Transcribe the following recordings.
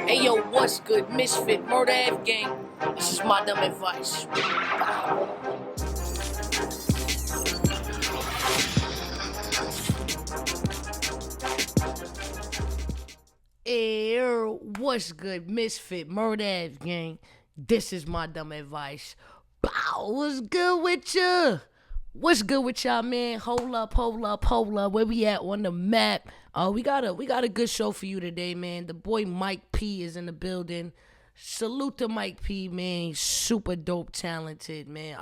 Hey yo, what's good? Ms.Fit, Murder F Gang. This is my dumb advice. Hey, what's good? Ms.Fit, Murder F Gang. This is my dumb advice. Bow, what's good with ya? What's good with y'all, man? Hold up. Where we at on the map? We got a good show for you today, man. The boy Mike P is in the building. Salute to Mike P, man. He's super dope, talented, man.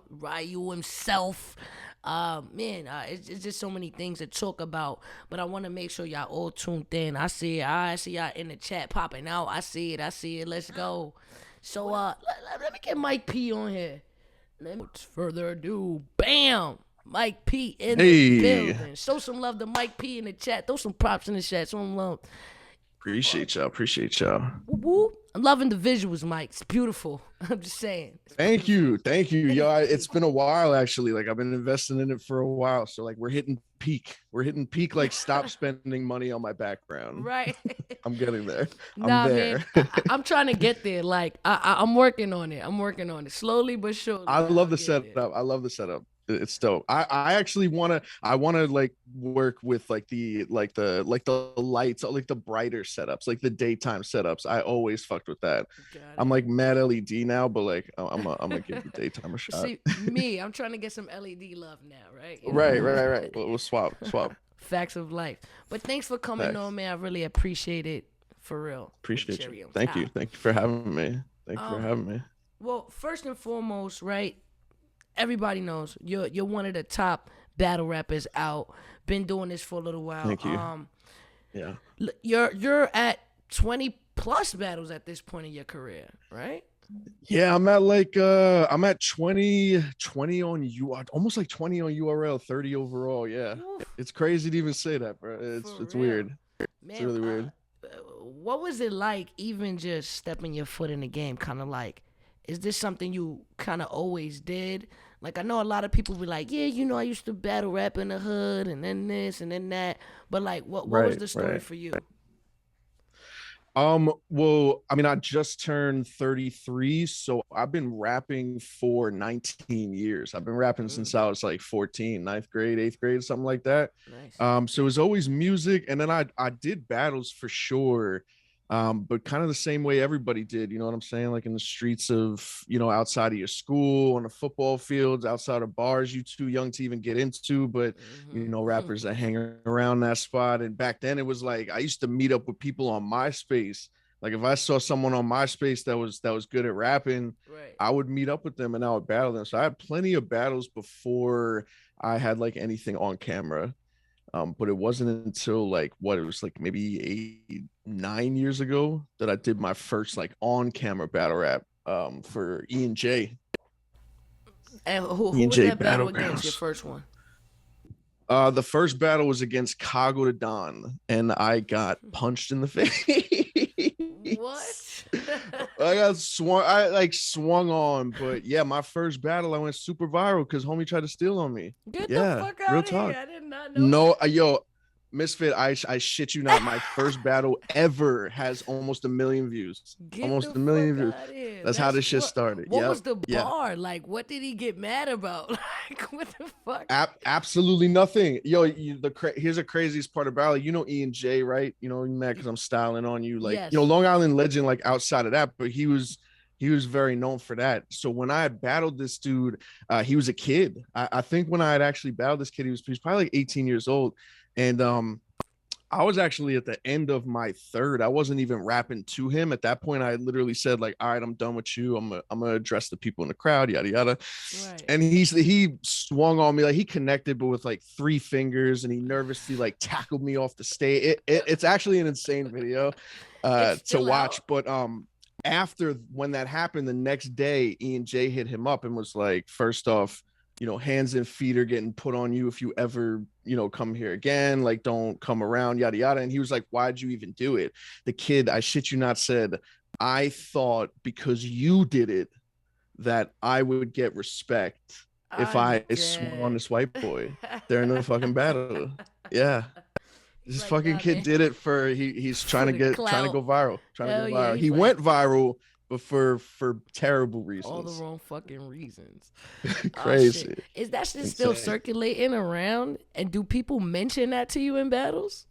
Ryu himself. It's just so many things to talk about. But I want to make sure y'all all tuned in. I see y'all in the chat popping out. I see it. Let's go. So let me get Mike P on here. Without further ado, bam! Mike P in the building. Show some love to Mike P in the chat. Throw some props in the chat. Show some love. Appreciate y'all. Whoop, whoop. I'm loving the visuals, Mike. It's beautiful. I'm just saying. Thank you. Yo, it's been a while actually. Like I've been investing in it for a while. So like we're hitting peak. Like stop spending money on my background. Right. I'm getting there. Nah, I'm there. man. I'm trying to get there. Like I'm working on it. Slowly but surely. I love the setup. It's dope. I actually wanna like work with like the lights, like the brighter setups, like the daytime setups. I always fucked with that. I'm like mad LED now, but like I'm gonna give the daytime a shot. See me, I'm trying to get some LED love now, right? You know? Right. We'll swap. Facts of life. But thanks for coming on, man. I really appreciate it. For real. Appreciate you. Thank you for having me. Well, first and foremost, right? Everybody knows you're one of the top battle rappers out. Been doing this for a little while. Thank you. Yeah. You're at 20 plus battles at this point in your career, right? Yeah, I'm at 20 on almost like 20 on URL, 30 overall. Yeah. Oof. It's crazy to even say that, bro. It's weird. Man, it's really weird. What was it like even just stepping your foot in the game? Kind of like, is this something you kind of always did? Like, I know a lot of people be like, yeah, I used to battle rap in the hood and then this and then that. But like, what was the story for you? Well, I mean, I just turned 33, so I've been rapping for 19 years. I've been rapping since I was like 14, 9th grade, 8th grade, something like that. Nice. So it was always music, and then I did battles for sure. But kind of the same way everybody did, you know what I'm saying? Like in the streets of, outside of your school, on the football fields, outside of bars you too young to even get into, but rappers that hang around that spot. And back then it was like, I used to meet up with people on MySpace. Like if I saw someone on MySpace that was good at rapping, right, I would meet up with them and I would battle them. So I had plenty of battles before I had like anything on camera. But it wasn't until like it was like maybe 8-9 years ago that I did my first like on-camera battle rap for E&J. And who was that battle against, your first one? The first battle was against Kago the Don, and I got punched in the face. What? I swung on, but yeah, my first battle I went super viral because homie tried to steal on me. Get the fuck out of here. I did not know. No, yo, Misfit, I shit you not, my first battle ever has almost 1 million views. Almost 1 million views. That's how this shit started. What was the bar? Like, what did he get mad about? Like, what the fuck? Absolutely nothing. Yo, here's the craziest part about it. E&J, right? You're mad because I'm styling on you. Like, yes. Long Island legend, like outside of that, but he was very known for that. So when I had battled this dude, he was a kid. I think when I had actually battled this kid, he was probably like 18 years old. And I was actually at the end of my third. I wasn't even rapping to him. At that point, I literally said, like, all right, I'm done with you. I'm gonna address the people in the crowd, yada yada. Right. And he swung on me, like he connected, but with like 3 fingers, and he nervously like tackled me off the stage. It's actually an insane video to watch. But after when that happened, the next day, E&J hit him up and was like, first off, hands and feet are getting put on you if you ever, come here again, like don't come around, yada, yada. And he was like, why'd you even do it? The kid, I shit you not, said, I thought because you did it, that I would get respect if I'm I swung on dead. this white boy during the fucking battle. Yeah. He's This like, fucking nah, kid man, did it for he's for the trying to clout. go viral. Trying to go Hell yeah, viral. he's He like went viral, but for terrible all the reasons. wrong fucking reasons. Oh shit, Crazy. is that shit still Insane. circulating around? And do people mention that to you in battles?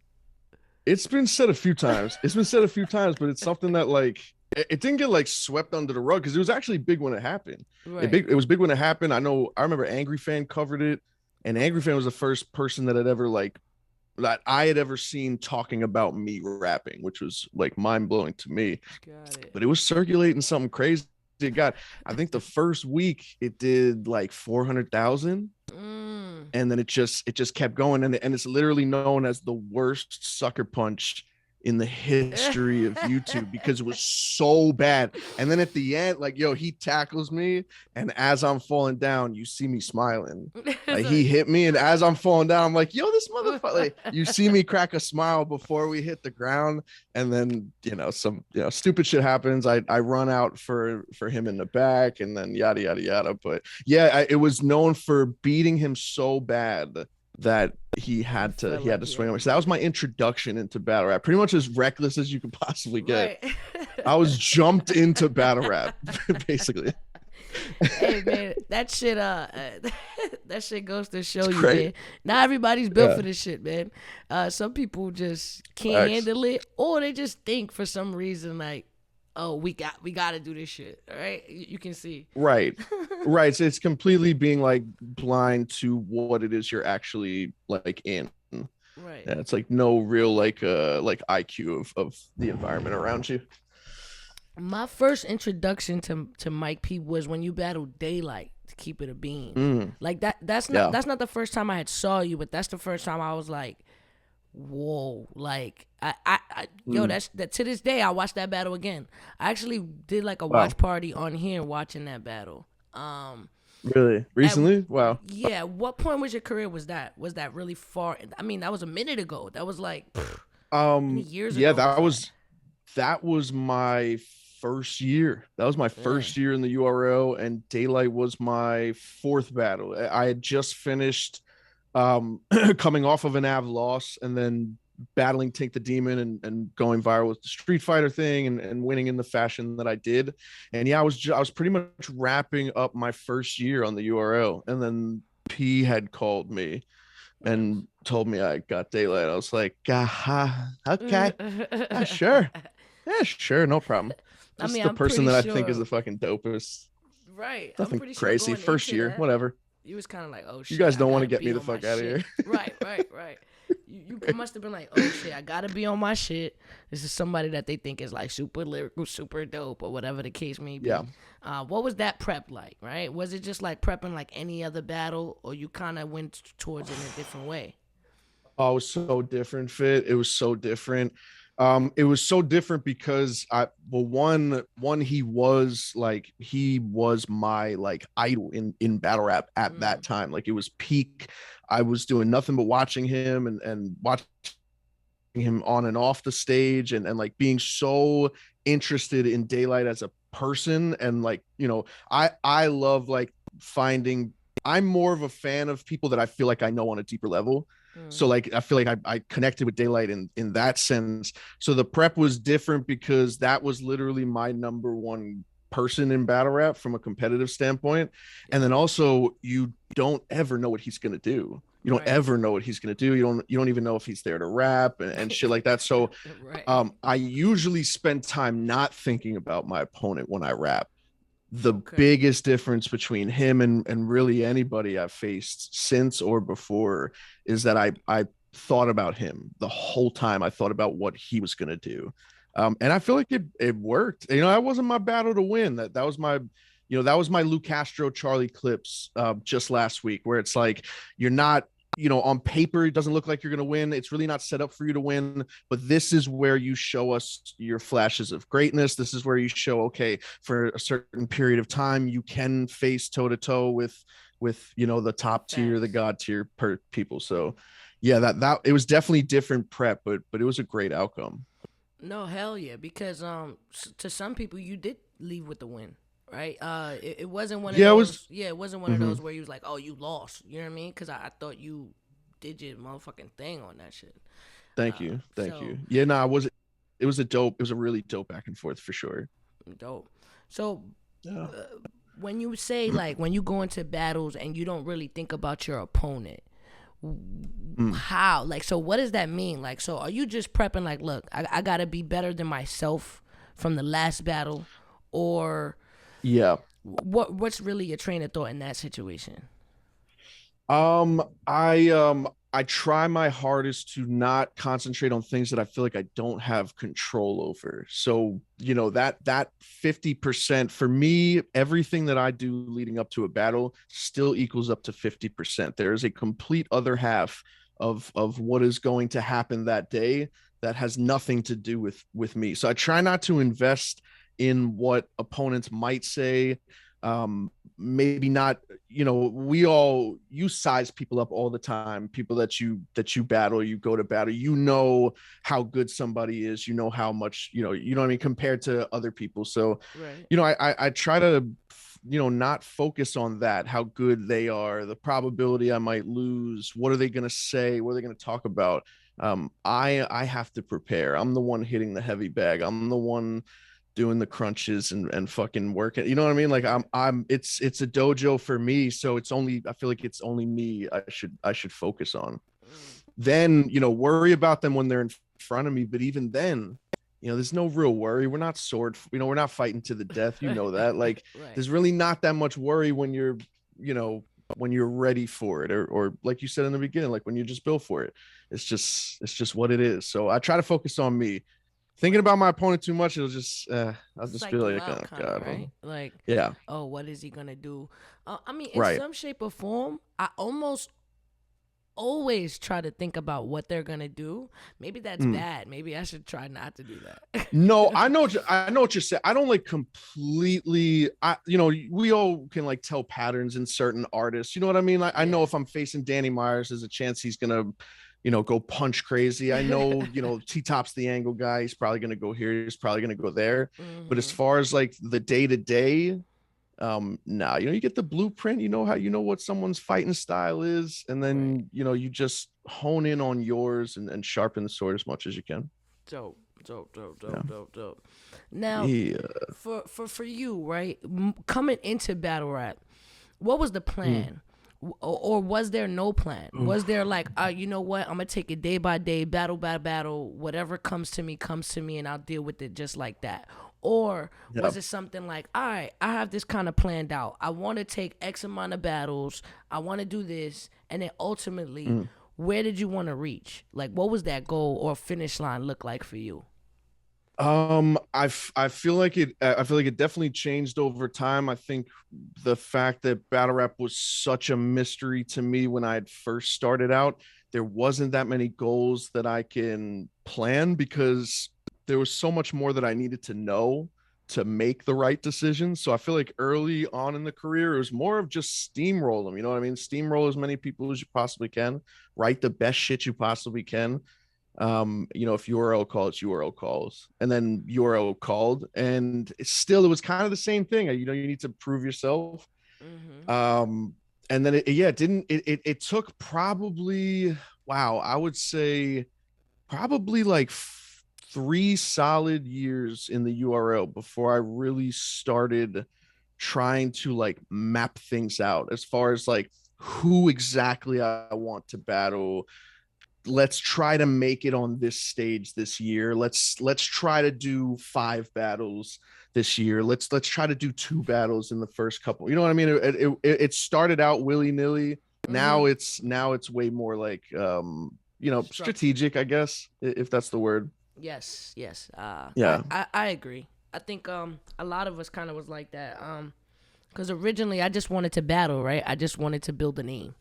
It's been said a few times. It's been said a few times, but it's something that like it didn't get like swept under the rug because it was actually big when it happened. Right. It was big when it happened. I remember Angry Fan covered it, and Angry Fan was the first person that had ever like that I had ever seen talking about me rapping, which was like mind blowing to me. Got it. But it was circulating something crazy. It got, I think the first week it did like 400,000, Mm. and then it just kept going, and it's literally known as the worst sucker punch in the history of YouTube because it was so bad. And then at the end, like, yo, he tackles me, and as I'm falling down, you see me smiling. Like he hit me, and as I'm falling down, I'm like, yo, this motherfucker. Like, you see me crack a smile before we hit the ground, and then some stupid shit happens. I run out for him in the back, and then yada yada yada. But yeah, it was known for beating him so bad that he had to swing on me. So that was my introduction into battle rap. Pretty much as reckless as you could possibly get. Right. I was jumped into battle rap, basically. Hey man, that shit that shit goes to show It's you, great. man. Not everybody's built Yeah. for this shit, man. Some people just can't Facts. handle it, or they just think for some reason like, oh, we got to do this shit. All right, you can see. Right. Right. So it's completely being like blind to what it is you're actually like in. Right. Yeah, it's like no real like IQ of the environment around you. My first introduction to Mike P was when you battled Daylight, to keep it a bean. Mm, Like that's yeah. not the first time I had saw you, but that's the first time I was like, whoa, like yo, that's that to this day I watched that battle again. I actually did like a Wow. watch party on here watching that battle. Really? Recently? Wow. Yeah, what point was your career? Was that really far? I mean, that was a minute ago. That was like many years Yeah, ago. that was my first year. That was my first year in the URL, and Daylight was my fourth battle. I had just finished coming off of an Av loss, and then battling Tink the Demon, and going viral with the Street Fighter thing, and winning in the fashion that I did. And yeah, I was pretty much wrapping up my first year on the URL, and then P had called me and told me I got Daylight. I was like, okay, sure. Yeah, sure, no problem. I Just mean, the I'm person pretty that I think is sure. the fucking dopest. Right. I'm Nothing pretty sure crazy. going First into year, that, whatever. you was kind of like, oh You shit, guys I don't want to gotta get be me the on my fuck out of shit. here. Right. You must have been like, oh shit, I gotta be on my shit. This is somebody that they think is like super lyrical, super dope, or whatever the case may be. Yeah. What was that prep like? Right? Was it just like prepping like any other battle, or you kind of went towards it in a different way? Oh, it was so different, Fit. It was so different. It was so different because he was my like idol in battle rap at that time. Like it was peak. I was doing nothing but watching him, and watching him on and off the stage, and like being so interested in Daylight as a person. And like, I love like finding, I'm more of a fan of people that I feel like I know on a deeper level. So like I feel like I connected with Daylight in that sense. So the prep was different because that was literally my number one person in battle rap from a competitive standpoint. And then also you don't ever know what he's gonna do. You don't Right. ever know what he's gonna do. You don't even know if he's there to rap, and shit like that. So Right. I usually spend time not thinking about my opponent when I rap. The Okay. biggest difference between him and really anybody I've faced since or before is that I thought about him the whole time. I thought about what he was gonna do. And I feel like it worked. That wasn't my battle to win. That was my, that was my Lou Castro Charlie Clips just last week, where it's like you're not, on paper it doesn't look like you're going to win. It's really not set up for you to win, but this is where you show us your flashes of greatness. This is where you show, okay, for a certain period of time you can face toe to toe with the top tier, the Facts. god tier people. So yeah, that it was definitely different prep, but it was a great outcome. No, hell yeah, because to some people you did leave with the win, right? It wasn't one of Yeah, it was. those. Yeah, it wasn't one of Mhm. those where you was like, oh, you lost. You know what I mean? Because I thought you did your motherfucking thing on that shit. Thank you, thank So you. Yeah, no, it was. It was a dope. It was a really dope back and forth for sure. dope. So Yeah. uh, when you say like when you go into battles and you don't really think about your opponent, Mm. how like so what does that mean? Like so are you just prepping like look, I gotta be better than myself from the last battle, or Yeah. what's really your train of thought in that situation? I try my hardest to not concentrate on things that I feel like I don't have control over. So, that 50% for me, everything that I do leading up to a battle still equals up to 50%. There is a complete other half of what is going to happen that day that has nothing to do with me. So I try not to invest in what opponents might say. Maybe not, you size people up all the time, people that you battle, you go to battle, how good somebody is, how much, what I mean, compared to other people. So Right. I try to not focus on that, how good they are, the probability I might lose, what are they going to say, what are they going to talk about. I have to prepare. I'm the one hitting the heavy bag. I'm the one doing the crunches and fucking working. You know what I mean? Like it's a dojo for me. So I feel like it's only me I should focus on. Then, worry about them when they're in front of me. But even then, there's no real worry. We're not we're not fighting to the death. You know that. Like Right. there's really not that much worry when you know, when you're ready for it, or like you said in the beginning, like when you just built for it. It's just what it is. So I try to focus on me. Thinking Right. about my opponent too much, I'll just be Psych you like, out oh kind of, god, right? Like, yeah, oh, what is he gonna do? I mean, in right. some shape or form, I almost always try to think about what they're gonna do. Maybe that's Mm. bad. Maybe I should try not to do that. No, I know what you're saying. I don't like completely. We all can like tell patterns in certain artists. You know what I mean? I know Yeah. if I'm facing Danny Myers, there's a chance he's gonna, go punch crazy. I know, T Top's the angle guy. He's probably gonna go here. He's probably gonna go there. But as Mm-hmm. far as like the day to day, nah, you get the blueprint, what someone's fighting style is, and Right. then you just hone in on yours and sharpen the sword as much as you can. Dope. Dope. Dope. Yeah. Dope. Dope. Dope. Now, Yeah. for you, right, coming into battle rap, what was the Mm. plan? Or was there no plan? Was there like, you know what? I'm gonna take it day by day, battle by battle. Whatever comes to me, and I'll deal with it just like that. Or Yeah. was it something like, all right, I have this kind of planned out. I want to take X amount of battles. I want to do this, and then ultimately, Mm. where did you want to reach? Like, what was that goal or finish line look like for you? I feel like it definitely changed over time. I think the fact that battle rap was such a mystery to me when I had first started out, there wasn't that many goals that I can plan because there was so much more that I needed to know to make the right decision. So I feel like early on in the career, it was more of just steamroll them. You know what I mean? Steamroll as many people as you possibly can, write the best shit you possibly can. If URL calls, URL calls, and then URL called, and it was kind of the same thing. You need to prove yourself. Mm-hmm. um and then it didn't it took probably, wow, I would say probably like 3 solid years in the URL before I really started trying to like map things out as far as like who exactly I want to battle. Let's try to make it on this stage this year. Let's try to do 5 battles this year. Let's try to do 2 battles in the first couple. You know what I mean? It started out willy-nilly. Mm-hmm. Now it's way more like Structured. strategic, I guess, if that's the word. Yes, yes. Yeah. I agree. I think a lot of us kind of was like that. Because originally I just wanted to battle, right? I just wanted to build a name.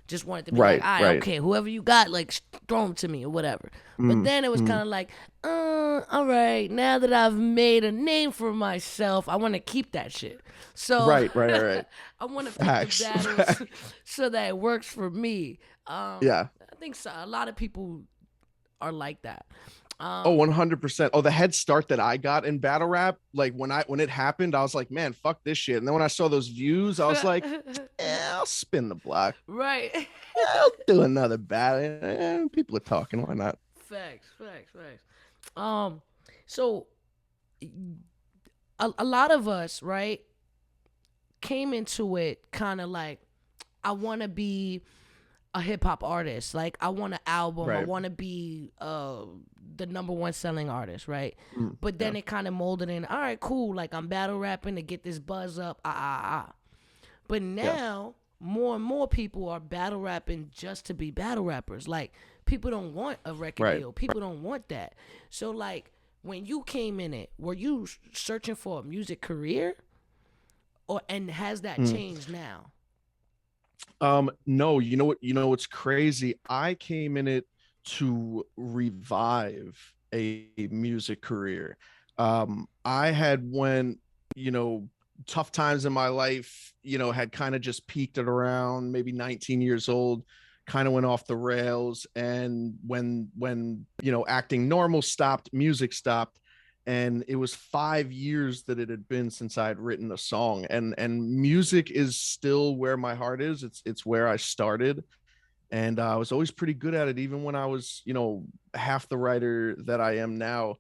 Just wanted to be like, Right, all right, right. okay, whoever you got, like, throw them to me or whatever. But Mm, then it was kind mm. of like, all right, now that I've made a name for myself, I want to keep that shit. So Right, right, right. I want to pick the Facts. battles so that it works for me. Yeah. I think so, a lot of people are like that. Oh, Um, 100%. Oh, the head start that I got in battle rap, like when it happened, I was like, man, fuck this shit. And then when I saw those views, I was like, I'll spin the block. right. I'll do another battle. People are talking. Why not? Facts, facts, facts. Um, so a lot of us, right, came into it kind of like, I want to be a hip hop artist. Like, I want an album. I Right. want to be the number one selling artist, right? But Yeah. then it kind of molded in. All right, cool. Like, I'm battle rapping to get this buzz up. But Yeah. now more and more people are battle rapping just to be battle rappers. Like, people don't want a record Right. deal. People don't want that. So like, when you came in it, were you searching for a music career, or and has that Mm. changed now? No, what's crazy? I came in it to revive a music career. I had when, you know, tough times in my life, had kind of just peaked at around maybe 19 years old, kind of went off the rails. And when, acting normal stopped, music stopped, and it was 5 years that it had been since I had written a song, and music is still where my heart is. It's where I started, and I was always pretty good at it, even when I was, half the writer that I am now.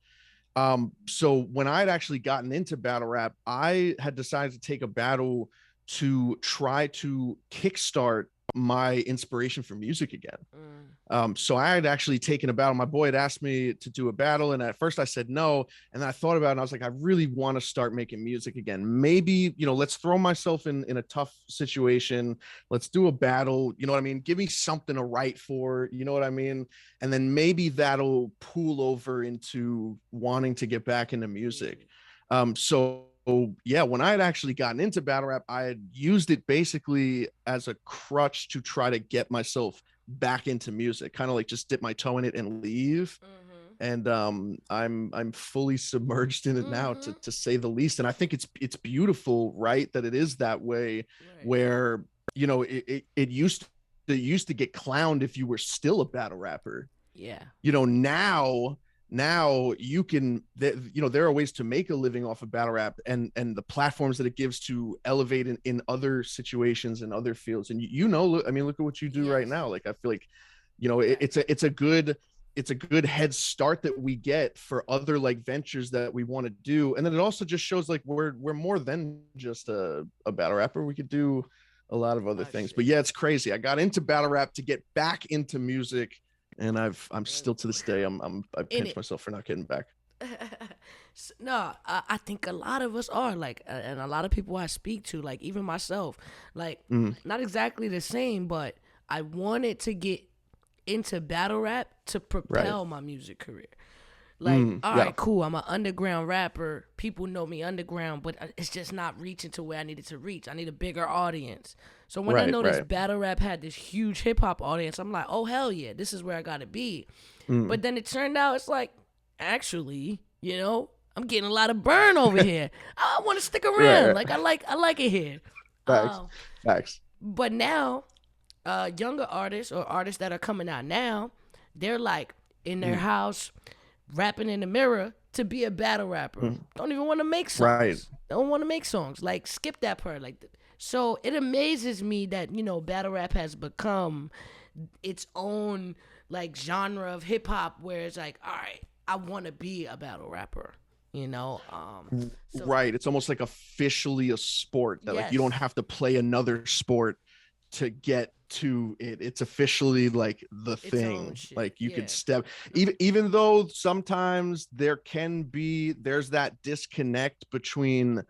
So when I'd actually gotten into battle rap, I had decided to take a battle to try to kickstart my inspiration for music again. Mm. So I had actually taken a battle. My boy had asked me to do a battle, and at first I said no. And then I thought about it, and I was like, I really want to start making music again. Maybe, let's throw myself in a tough situation. Let's do a battle. You know what I mean? Give me something to write for. You know what I mean? And then maybe that'll pool over into wanting to get back into music. So yeah, when I had actually gotten into battle rap, I had used it basically as a crutch to try to get myself back into music, kind of like just dip my toe in it and leave. Mm-hmm. And I'm fully submerged in it now, to Mm-hmm. to say the least. And I think it's beautiful, right, that it is that way, Right. where it used to get clowned if you were still a battle rapper. Yeah. Now you can, there are ways to make a living off of battle rap, and the platforms that it gives to elevate in other situations and other fields. And I mean, look at what you do right Yes. now. Like, I feel like, it's a good head start that we get for other like ventures that we want to do. And then it also just shows like we're more than just a battle rapper. We could do a lot of other Oh things. shit. But yeah, it's crazy. I got into battle rap to get back into music, and I'm still to this day, I In pinch it. myself for not getting back. No, I think a lot of us are like, and a lot of people I speak to, like even myself, like Mm, not exactly the same, but I wanted to get into battle rap to right. propel my music career. Like, all Yeah. right, cool. I'm an underground rapper. People know me underground, but it's just not reaching to where I needed to reach. I need a bigger audience. So when I Right. noticed Right. battle rap had this huge hip hop audience, I'm like, oh hell yeah, this is where I gotta be. Mm, But then it turned out it's like, actually, I'm getting a lot of burn over here. I want to stick right. around. Right. Like I like it here. Facts. Um, Facts. but now, younger artists or artists that are coming out now, they're like in their Mm, house rapping in the mirror to be a battle rapper. mm, Don't even want to make right. songs. Don't want to make songs. Like, skip that part. Like, so it amazes me that battle rap has become its own like genre of hip hop, where it's like, all right, I want to be a battle rapper. So Right. It's almost like officially a sport that, like, you don't yes, have to play another sport to get to it. It's officially like the its own thing. shit. Like, you could Yeah. step, even though sometimes there's that disconnect between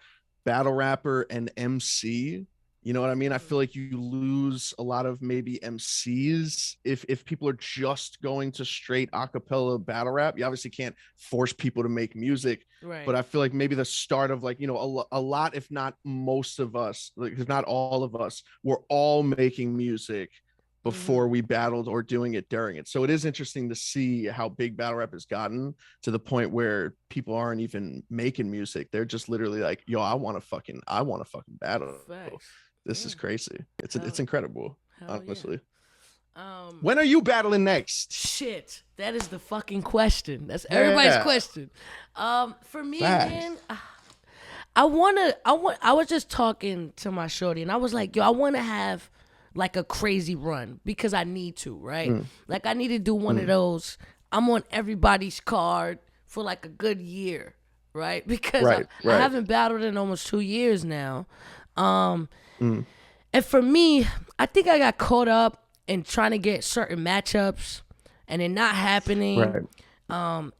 battle rapper and MC. You know what I mean? I feel Mm, like you lose a lot of maybe MCs if people are just going to straight acapella battle rap. You obviously can't force people to make music, but right. I feel like maybe the start of, like, a lot, if not most of us, like, if not all of us, were all making music before Mm-hmm. we battled or doing it during it. So it is interesting to see how big battle rap has gotten, to the point where people aren't even making music. They're just literally like, yo, I want to fucking battle. Facts. This Yeah. is crazy. It's Hell, incredible, hell yeah. honestly. When are you battling next? Shit, that is the fucking question. That's everybody's question. For me, man, I was just talking to my shorty, and I was like, yo, I want to have like a crazy run because I need to, right? Like I need to do one of those. I'm on everybody's card for like a good year, right? Because I haven't battled in almost 2 years now. And for me, I think I got caught up in trying to get certain matchups and it not happening. I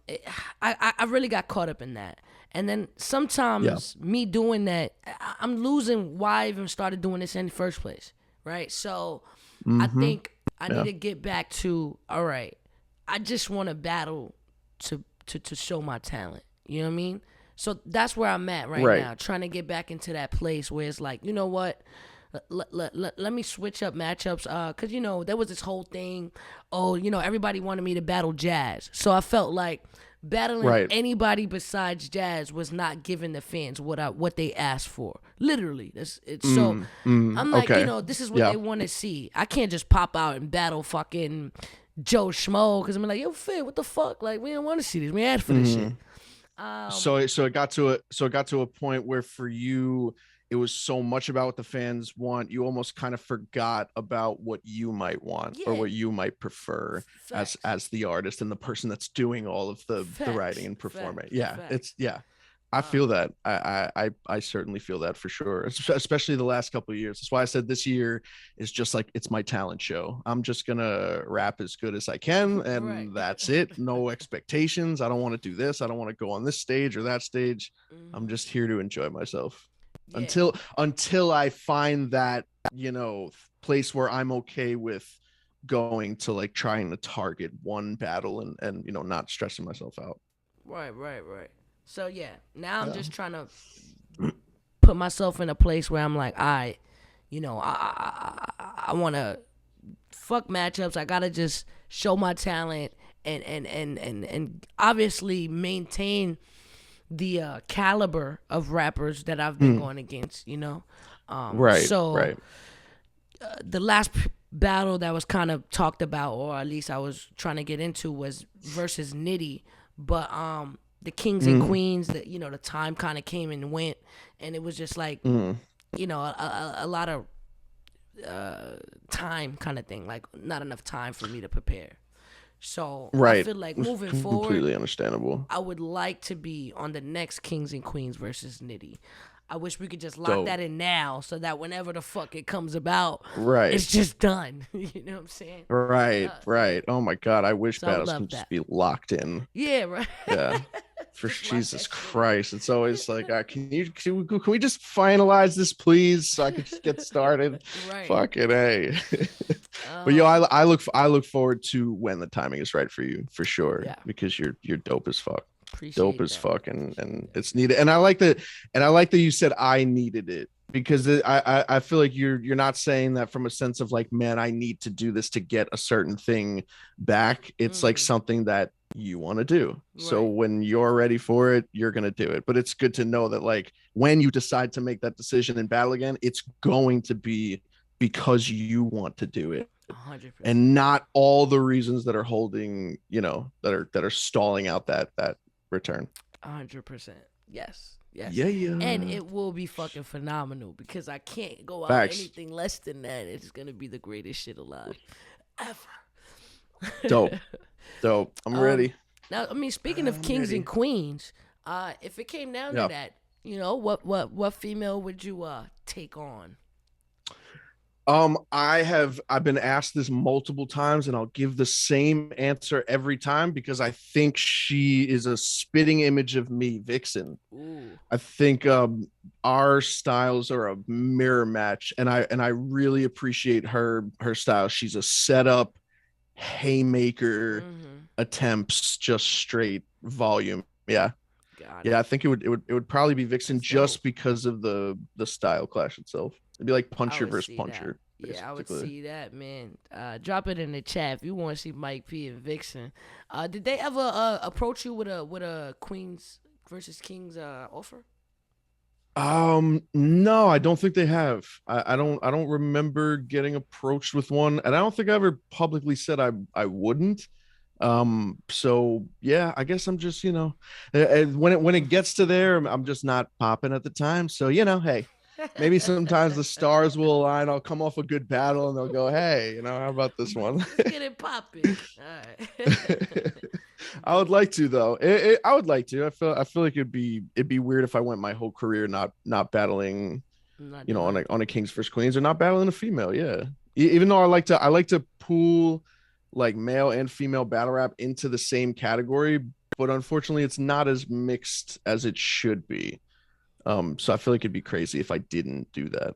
really got caught up in that. And then sometimes me doing that, I'm losing why I even started doing this in the first place, right? So I think I need to get back to, all right, I just want to battle to show my talent. You know what I mean? So that's where I'm at right now, trying to get back into that place where it's like, you know what? Let me switch up matchups, because, you know, there was this whole thing, everybody wanted me to battle Jazz. So I felt like battling anybody besides Jazz was not giving the fans what they asked for. Literally. I'm like, this is what they want to see. I can't just pop out and battle fucking Joe Schmo, because I'm like, yo, Fit, what the fuck? Like, we don't want to see this. We asked for this shit. So it got to a point where for you it was so much about what the fans want, you almost kind of forgot about what you might want or what you might prefer as the artist and the person that's doing all of the writing and performing. I feel that. I certainly feel that for sure, especially the last couple of years. That's why I said this year is just like, it's my talent show. I'm just gonna rap as good as I can, and that's it. No expectations. I don't want to do this. I don't want to go on this stage or that stage. I'm just here to enjoy myself until I find that, place where I'm okay with going to like trying to target one battle and not stressing myself out. Right. So now I'm just trying to put myself in a place where I'm like, I want to fuck matchups. I gotta just show my talent and obviously maintain the caliber of rappers that I've been going against. The last battle that was kind of talked about, or at least I was trying to get into, was versus Nitty, but the Kings and Queens, that the time kind of came and went, and it was just like a lot of time kind of thing, like not enough time for me to prepare. So I feel like moving forward, completely understandable, I would like to be on the next Kings and Queens versus Nitty. I wish we could just lock that in now, so that whenever the fuck it comes about, it's just done. You know what I'm saying? Right. Oh my God, I wish battles can just be locked in. Yeah, right. Yeah. For Jesus Christ, it's always like, can we just finalize this, please, so I can just get started? Fucking A. But I look forward to when the timing is right for you, for sure, because you're dope as fuck. Dope as fuck, and it's needed. And I like that you said I needed it, because I feel like you're not saying that from a sense of like, man, I need to do this to get a certain thing back. It's like something that you want to do. So when you're ready for it, you're going to do it. But it's good to know that like when you decide to make that decision and battle again, it's going to be because you want to do it. 100%. And not all the reasons that are holding, that are stalling out that return. 100%. Yes. Yeah. And it will be fucking phenomenal, because I can't go out anything less than that. It's going to be the greatest shit alive ever. Dope. I'm ready. Now, I mean, speaking of Kings and Queens, if it came down to that, what female would you take on? I've been asked this multiple times, and I'll give the same answer every time, because I think she is a spitting image of me, Vixen. Ooh. I think our styles are a mirror match, and I really appreciate her style. She's a setup, haymaker, attempts, just straight volume. Yeah, I think it would probably be Vixen, just because of the style clash itself. It'd be like puncher versus puncher. Yeah, I would see that, man. Drop it in the chat if you want to see Mike P and Vixen. Did they ever approach you with a Queens versus Kings offer? No, I don't think they have. I don't remember getting approached with one, and I don't think I ever publicly said I wouldn't. So yeah, I guess I'm just, when it gets to there, I'm just not popping at the time. So, hey, maybe sometimes the stars will align. I'll come off a good battle and they'll go, hey, how about this one? Let's get it popping. All right. I would like to though. I would like to. I feel like it'd be weird if I went my whole career not battling, Not on doing. a Kings vs Queens or not battling a female. Yeah. Even though I like to pool like male and female battle rap into the same category, but unfortunately it's not as mixed as it should be. So I feel like it'd be crazy if I didn't do that.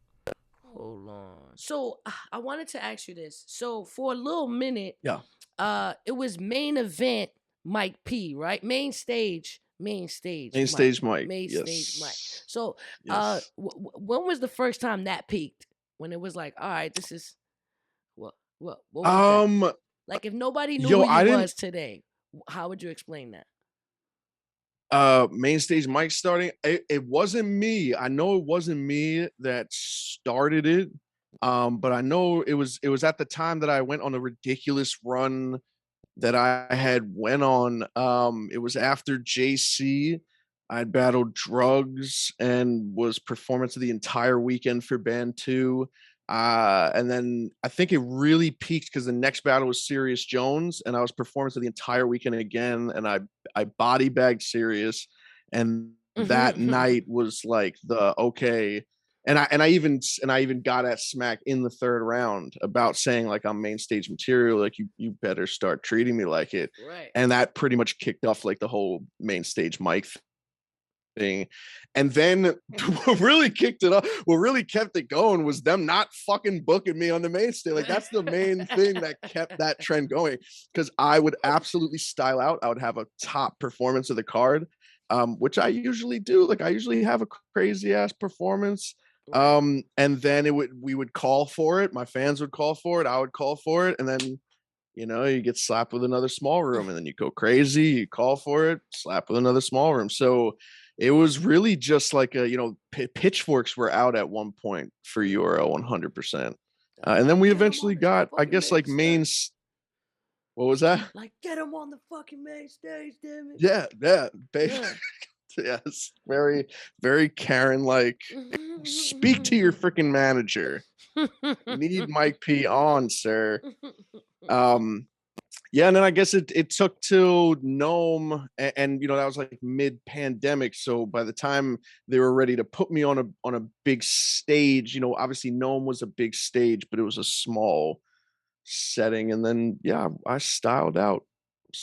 Hold on. So I wanted to ask you this. So for a little minute, Yeah. it was main event Mike P, right? Main stage Main Mike. stage Mike. Main stage Mike. Yes. So Yes. when was the first time that peaked? When it was like, all right, this is what was that? Um, Like if nobody knew yo, who you I didn't was today, how would you explain that? main stage Mike starting. It wasn't me. I know it wasn't me that started it. But I know it was at the time that I went on a ridiculous run that I had went on. It was after JC. I'd battled drugs and was performance of the entire weekend for band two. And then I think it really peaked because the next battle was Sirius Jones, and I was performance of the entire weekend again, and I body bagged Sirius, and that night was like the okay. And I even got at Smack in the third round about saying like I'm main stage material, like you better start treating me like it. Right. And that pretty much kicked off like the whole main stage Mike thing. And then what really kicked it up, what really kept it going was them not fucking booking me on the main stage. Like that's the main thing that kept that trend going. Because I would absolutely style out. I would have a top performance of the card, which I usually do. Like I usually have a crazy ass performance. And then we would call for it. My fans would call for it. I would call for it, and then you get slapped with another small room, and then you go crazy. You call for it, slap with another small room. So it was really just like pitchforks were out at one point for Euro 100%. And then we Get him on eventually the got, I fucking guess, main like main. stage. What was that? Like get him on the fucking main stage, damn it. Yeah, yeah, Yeah. yes, very, very Karen like. Speak to your freaking manager. Need Mike P on, sir. Yeah, and then I guess it took till Gnome, and that was like mid-pandemic. So by the time they were ready to put me on a big stage, obviously Gnome was a big stage, but it was a small setting. And then yeah, I styled out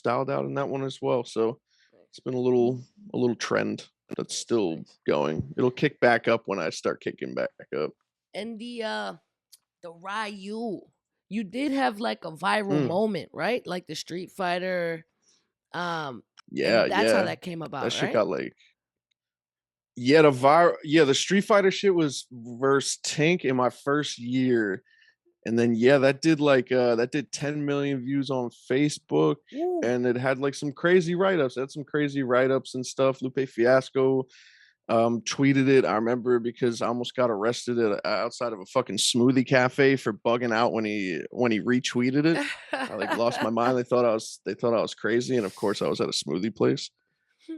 in that one as well. So it's been a little trend that's still going. It'll kick back up when I start kicking back up. And the Ryu, you did have like a viral Mm, moment, right? Like the Street Fighter, um, yeah, and that's how yeah. that came That about, shit right? got like the Street Fighter shit was versus Tink in my first year. And then yeah, that did 10 million views on Facebook, Woo. and it had like some crazy write-ups. It had some crazy write-ups and stuff. Lupe Fiasco tweeted it. I remember because I almost got arrested outside of a fucking smoothie cafe for bugging out when he retweeted it. I like lost my mind. They thought I was crazy, and of course I was at a smoothie place.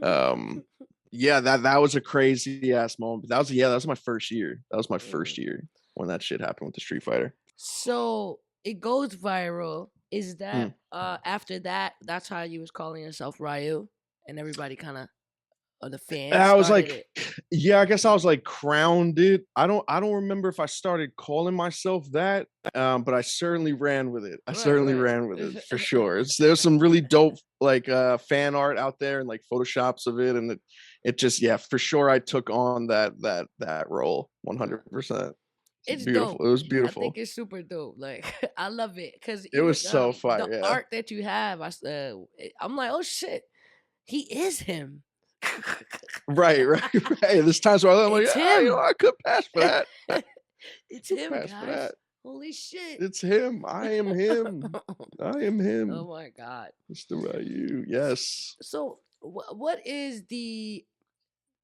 Um yeah, that was a crazy ass moment. But that was my first year. That was my first year when that shit happened with the Street Fighter. So it goes viral. Is that Mm. after that? That's how you was calling yourself Ryu, and everybody kind of, or the fans I was started like, it. yeah, I guess I was like crowned it. I don't remember if I started calling myself that, but I certainly ran with it. I certainly Right, ran with it for sure. There's some really dope like fan art out there and like photoshops of it, and it just yeah, for sure I took on that role right. 100%. It's It's beautiful. dope. It was I think beautiful. it's super dope. Like I love it because It even was so the fire. Yeah. art that you have, I'm like, oh shit, he is him. Right, right, right. There's times where I'm like, It's yeah, him. I could pass for that. It's Could him, pass for guys. that. Holy shit. It's him. I am him. I am Oh him. my god. Mr. Ryu. Yes. So what is the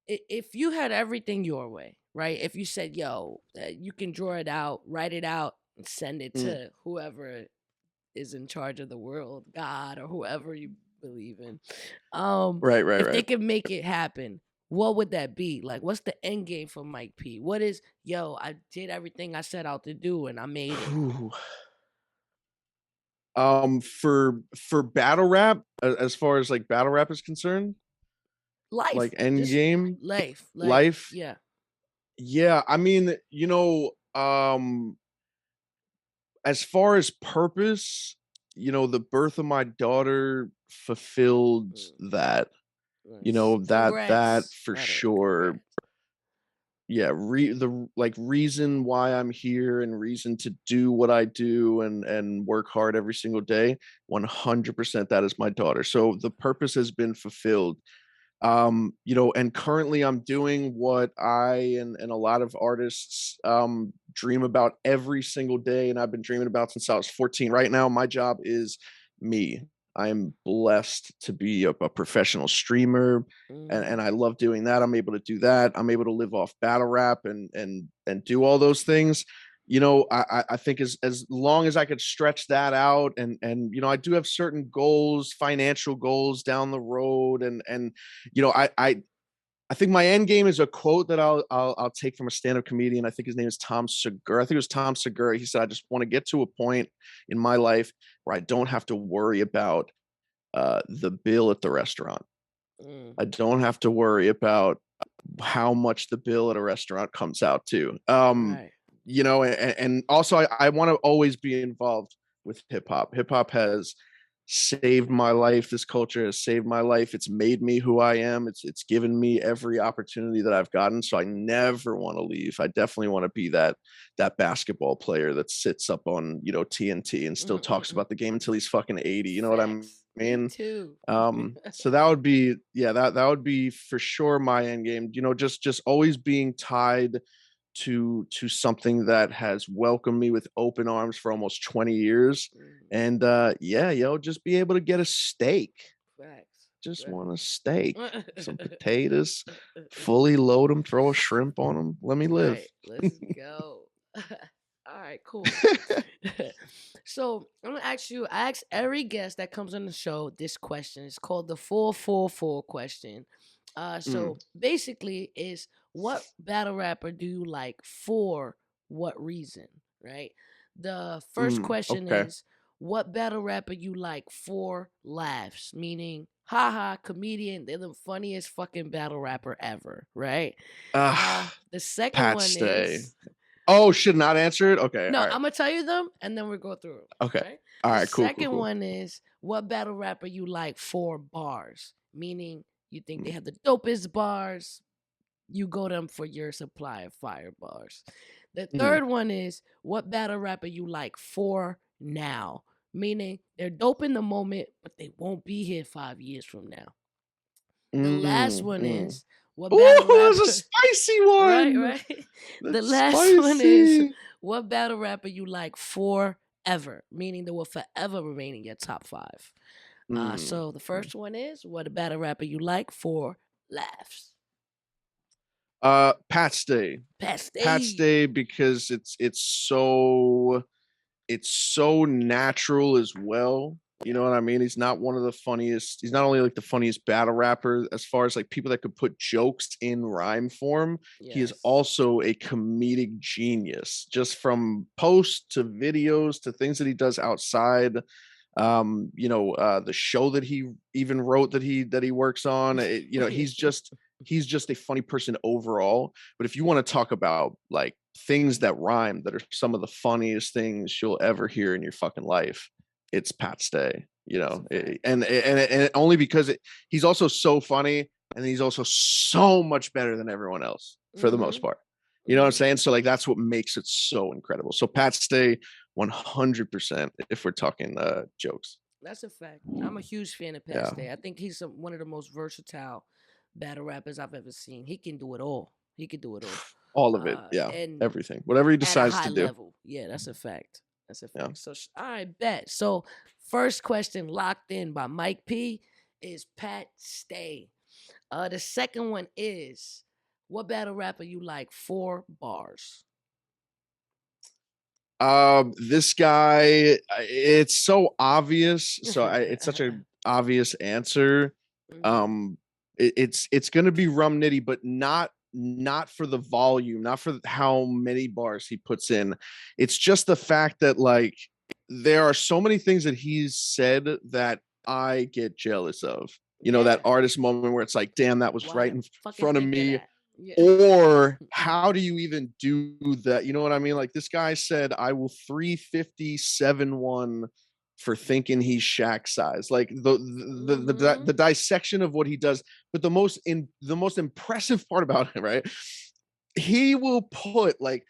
if you had everything your way, right? If you said, "Yo, you can draw it out, write it out, and send it to whoever is in charge of the world, God or whoever you believe in," if they could make it happen, what would that be? Like, what's the end game for Mike P? What is, yo, I did everything I set out to do and I made it. For battle rap, as far as like battle rap is concerned, Life, like end game, life. Yeah, I mean, as far as purpose, the birth of my daughter fulfilled that. That for sure. Yeah, the reason why I'm here and reason to do what I do and work hard every single day, 100% that is my daughter. So the purpose has been fulfilled. And currently I'm doing what I and a lot of artists dream about every single day, and I've been dreaming about since I was 14. Right now my job is me. I'm blessed to be a professional streamer, and I love doing that. I'm able to do that. I'm able to live off battle rap and do all those things. I think as long as I could stretch that out, and I do have certain goals, financial goals down the road, and I think my end game is a quote that I'll take from a stand-up comedian. I think his name is Tom Segura. I think it was Tom Segura. He said, "I just want to get to a point in my life where I don't have to worry about the bill at the restaurant. I don't have to worry about how much the bill at a restaurant comes out to." And also I want to always be involved with hip hop. Hip hop has saved my life. This culture has saved my life. It's made me who I am. It's given me every opportunity that I've gotten. So I never want to leave. I definitely want to be that basketball player that sits up on, TNT and still talks about the game until he's fucking 80. You know what I mean? Me too. So that would be, that would be for sure my end game. Just always being tied to something that has welcomed me with open arms for almost 20 years, and just be able to get a steak. Just want a steak, some potatoes, fully load them, throw a shrimp on them, let me live. Let's go. All right, cool. So I'm gonna ask you. I ask every guest that comes on the show this question. It's called the 444 question. So basically, is what battle rapper do you like for what reason? Right. The first question is, what battle rapper you like for laughs? Meaning, haha, comedian. They're the funniest fucking battle rapper ever. Right. The second Pat one Stay. is. Oh, should not answer it? Okay. No, all right. I'm gonna tell you them and then we'll go through them. Okay. Right? All right, the cool. second cool. one is, what battle rapper you like for bars? Meaning you think they have the dopest bars, you go them for your supply of fire bars. The third one is, what battle rapper you like for now? Meaning they're dope in the moment, but they won't be here 5 years from now. The last one is, what battle rapper? That was a spicy one. Right. The last one is, what battle rapper you like forever? Meaning they will forever remain in your top 5. So the first one is, what battle rapper you like for laughs? Pat Stay. Pat Stay, because it's so natural as well. You know what I mean? He's not one of the funniest. He's not only like the funniest battle rapper as far as like people that could put jokes in rhyme form. Yes. He is also a comedic genius, just from posts to videos to things that he does outside. The show that he even wrote that he works on. He's just a funny person overall. But if you want to talk about like things that rhyme, that are some of the funniest things you'll ever hear in your fucking life, it's Pat Stay. And only because he's also so funny, and he's also so much better than everyone else for the most part. You know what I'm saying? So like that's what makes it so incredible. So Pat Stay, 100%. If we're talking jokes, that's a fact. I'm a huge fan of Pat Stay. I think he's one of the most versatile battle rappers I've ever seen. He can do it all. All of it, and everything, whatever he decides to do. Level. Yeah, that's a fact. Yeah. So all right, bet. So first question locked in by Mike P is Pat Stay. The second one is, what battle rapper you like 4 bars? This guy, it's so obvious. So it's such an obvious answer. Um, it's gonna be Rum Nitty, but not for the volume, not for how many bars he puts in. It's just the fact that like there are so many things that he's said that I get jealous of. You know, that artist moment where it's like, damn, that was right in front of me. Yeah. Or how do you even do that? You know what I mean? Like this guy said, I will 357-1 for thinking he's Shaq size. Like the dissection of what he does, but the most impressive part about it, right? He will put like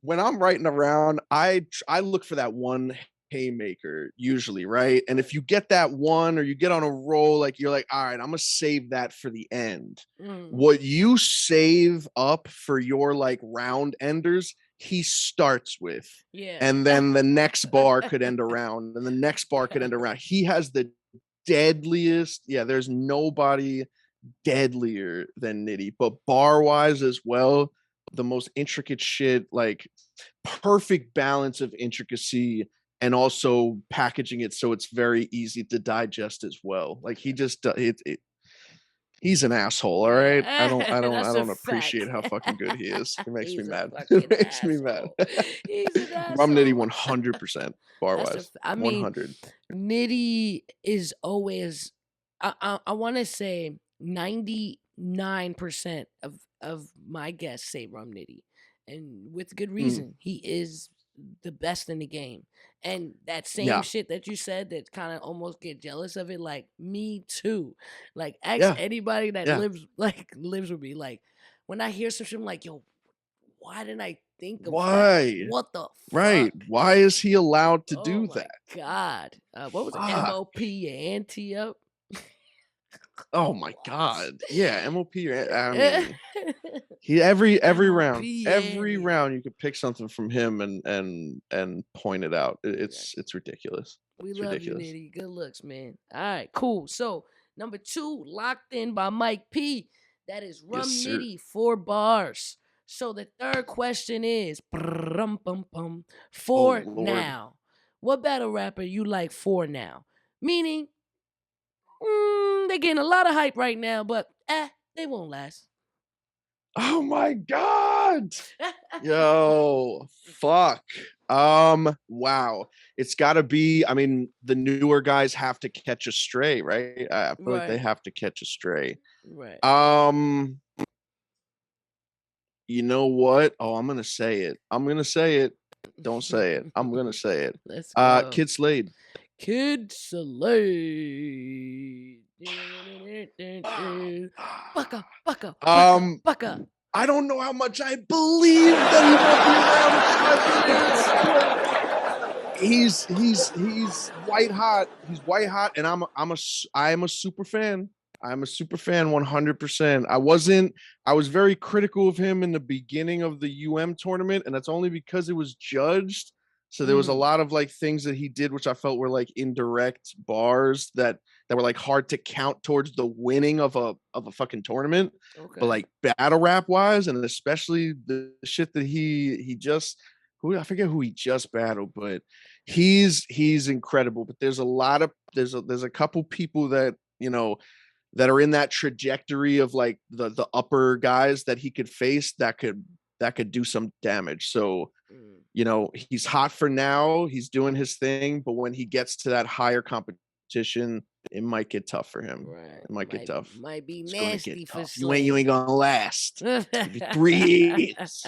when I'm writing around, I look for that one haymaker usually, right? And if you get that one or you get on a roll, like you're like, all right, I'm gonna save that for the end. What you save up for your like round enders, he starts with. Yeah. And then the next bar could end around, and the next bar could end around. He has the deadliest. Yeah, there's nobody deadlier than Nitty, but bar wise as well, the most intricate shit, like perfect balance of intricacy and also packaging it so it's very easy to digest as well. Like he just he's an asshole, all right? I don't appreciate how fucking good he is. It makes me mad. It makes me mad. He's an asshole. I'm Nitty 100% bar wise. I mean, 100. Nitty is always I want to say 99% of my guests say Rum Nitty, and with good reason. He is the best in the game. And that same shit that you said that kind of almost get jealous of it, like me too. Like ask anybody that lives with me. Like when I hear some shit, I'm like, yo, why didn't I think of that? What the fuck? Right. Why is he allowed to do that? God. What was it? MOP Ante up? Oh my God. Yeah, MOP. I mean, he every round you could pick something from him and point it out. It's ridiculous. We love you, Nitty. Good looks, man. All right, cool. So number 2, locked in by Mike P. That is Rum Nitty 4 bars. So the third question is for now. What battle rapper you like for now? Meaning, they're getting a lot of hype right now, but they won't last. Oh my God. Yo, fuck. Wow. It's gotta be, I mean, the newer guys have to catch a stray, right? I feel like they have to catch a stray. Right. You know what? Oh, I'm gonna say it. Don't say it. I'm gonna say it. Let's go. Kid Slade. Kid Slade. Bucka. I don't know how much I believe that he won't be around in 5 minutes. He's white hot. He's white hot, and I am a super fan. I'm a super fan 100%. I was very critical of him in the beginning of the tournament, and that's only because it was judged. So there was a lot of like things that he did which I felt were like indirect bars that were like hard to count towards the winning of a fucking tournament. Okay. But like battle rap wise, and especially the shit that he just I forget who he just battled, but he's incredible. But there's a couple people that, you know, that are in that trajectory of like the upper guys that he could face that could do some damage. So, you know, he's hot for now. He's doing his thing, but when he gets to that higher competition, it might get tough for him. Right. It might get tough. Might be nasty for Slade. You ain't gonna last. 3 years.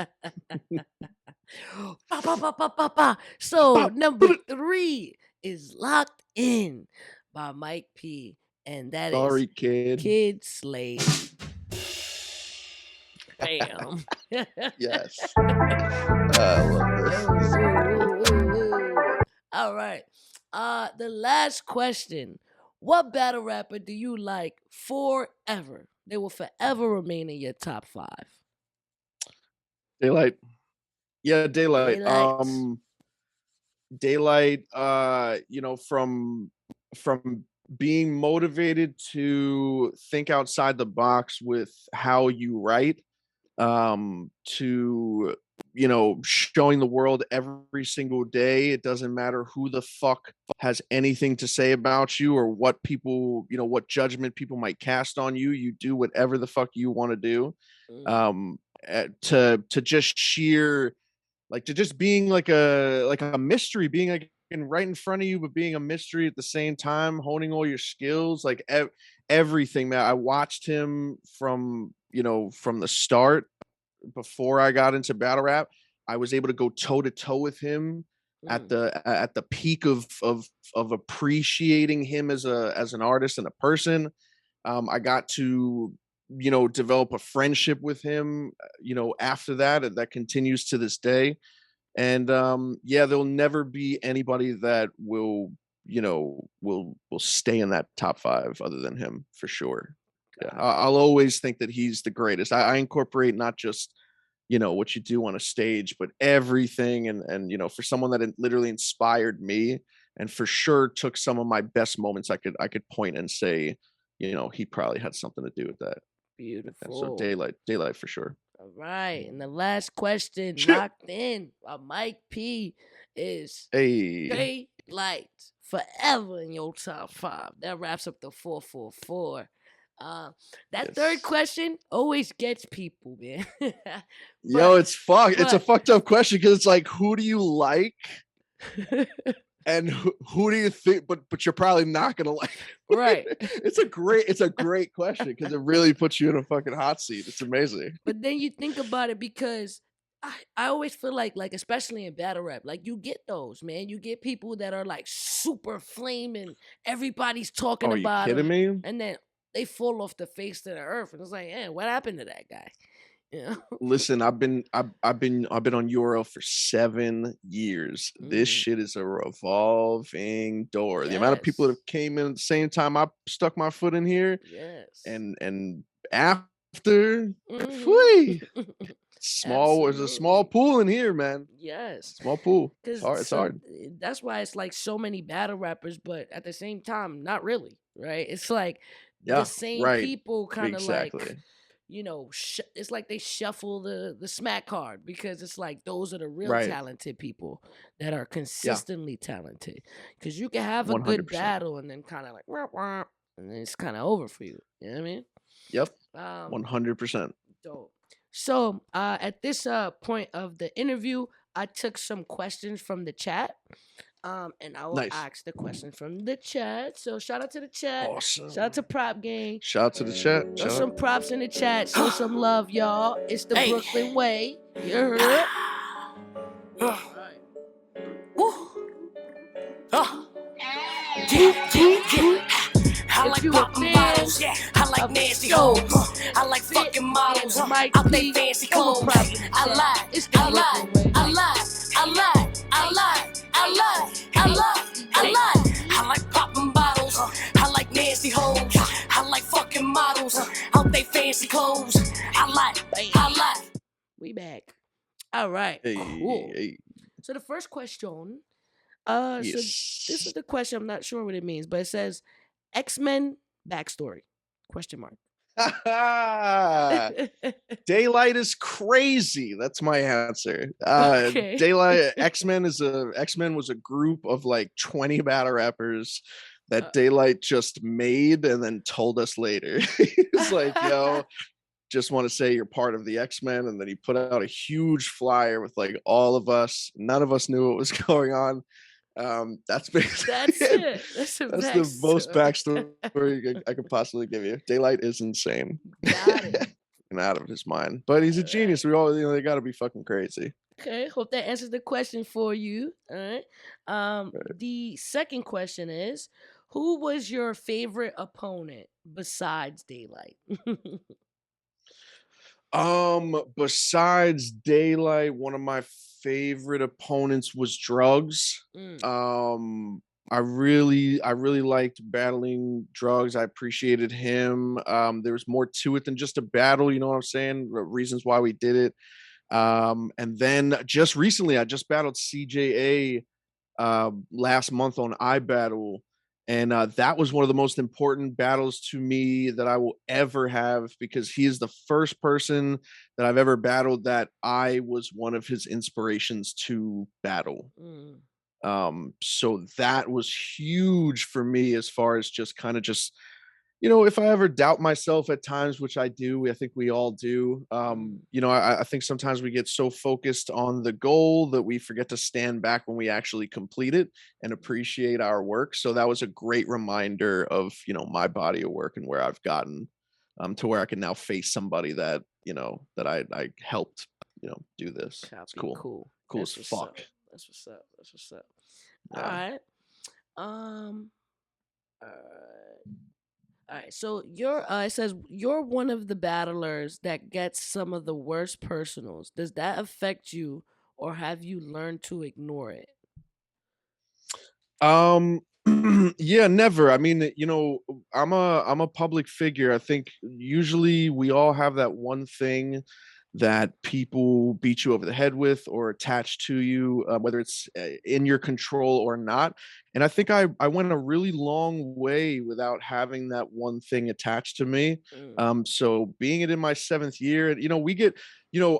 So number 3 is locked in by Mike P. And that is Kid Slade. Bam. Yes. I love this. All right. The last question. What battle rapper do you like forever? They will forever remain in your top 5. Daylight. Yeah, Daylight. Daylight, you know, from being motivated to think outside the box with how you write, to showing the world every single day. It doesn't matter who the fuck has anything to say about you, or what people, what judgment people might cast on you. You do whatever the fuck you want to do. To just sheer, like, to just being like a mystery, being like right in front of you, but being a mystery at the same time, honing all your skills, like everything, man. I watched him from the start. Before I got into battle rap, I was able to go toe to toe with him at the peak of appreciating him as an artist and a person. I got to develop a friendship with him after that continues to this day. And there'll never be anybody that will stay in that top 5 other than him, for sure. Yeah, I'll always think that he's the greatest. I incorporate not just what you do on a stage, but everything. And for someone that literally inspired me, and for sure took some of my best moments, I could point and say, he probably had something to do with that. Beautiful. And so daylight for sure. All right, and the last question locked in by Mike P is Daylight forever in your top 5. That wraps up the 444. That third question always gets people, man. Yo, it's a fucked up question, because it's like, who do you like? And who do you think, but you're probably not gonna like, right? It's a great question, because it really puts you in a fucking hot seat. It's amazing. But then you think about it, because I always feel like especially in battle rap, like, you get those, man. You get people that are like super flaming, everybody's talking about you kidding me? And then they fall off the face of the earth, and it's like, what happened to that guy? Listen, I've been on URL for 7 years. This shit is a revolving door. The amount of people that came in at the same time I stuck my foot in here, and after, there's a small pool in here, man. Yes, small pool. It's hard. That's why it's like so many battle rappers, but at the same time, not really, right? It's like the same people kind of like, it's like they shuffle the smack card, because it's like those are the real talented people that are consistently talented. Because you can have a 100%. Good battle and then kind of like, and then it's kind of over for you. You know what I mean? Yep. 100%. Dope. So at this point of the interview, I took some questions from the chat. And I will ask the question from the chat. So shout out to the chat. Awesome. Shout out to Prop Gang. Shout out to the chat. Show some props in the chat. Show some love, y'all. It's the Brooklyn way. You heard it? I like popping bottles, I like nasty hoes, I like fucking models, I like fancy clothes, I like popping bottles, I like nasty hoes, I like fucking models, out they fancy clothes, I like. We back. All right. Cool. So the first question, so this is the question, I'm not sure what it means, but it says, X-Men backstory? ? Daylight is crazy. That's my answer. Daylight X-Men was a group of like 20 battle rappers that Daylight just made and then told us later. It's like, yo, just want to say you're part of the X-Men, and then he put out a huge flyer with like all of us. None of us knew what was going on. That's basically it. That's the most backstory I could possibly give you. Daylight is insane. Got it. And out of his mind, but he's a genius. We all, they got to be fucking crazy. Okay, hope that answers the question for you. All right. The second question is, who was your favorite opponent besides Daylight? Besides Daylight, one of my favorite opponents was Drugs. I really liked battling Drugs. I appreciated him. There was more to it than just a battle, you know what I'm saying? Reasons why we did it. And then just recently I just battled CJA last month on iBattle, And that was one of the most important battles to me that I will ever have, because he is the first person that I've ever battled that I was one of his inspirations to battle. So that was huge for me, as far as just kind of just, if I ever doubt myself at times, which I do, I think we all do. I think sometimes we get so focused on the goal that we forget to stand back when we actually complete it and appreciate our work. So that was a great reminder of, my body of work and where I've gotten, to where I can now face somebody that, that I helped, do this. It's cool. Cool as fuck. That's what's up. That's what's up. All right. All right, so it says you're one of the battlers that gets some of the worst personals. Does that affect you, or have you learned to ignore it? Yeah, never. I mean, I'm a public figure. I think usually we all have that one thing that people beat you over the head with or attach to you, whether it's in your control or not. And I think I went a really long way without having that one thing attached to me. So being it in my 7th year, we get,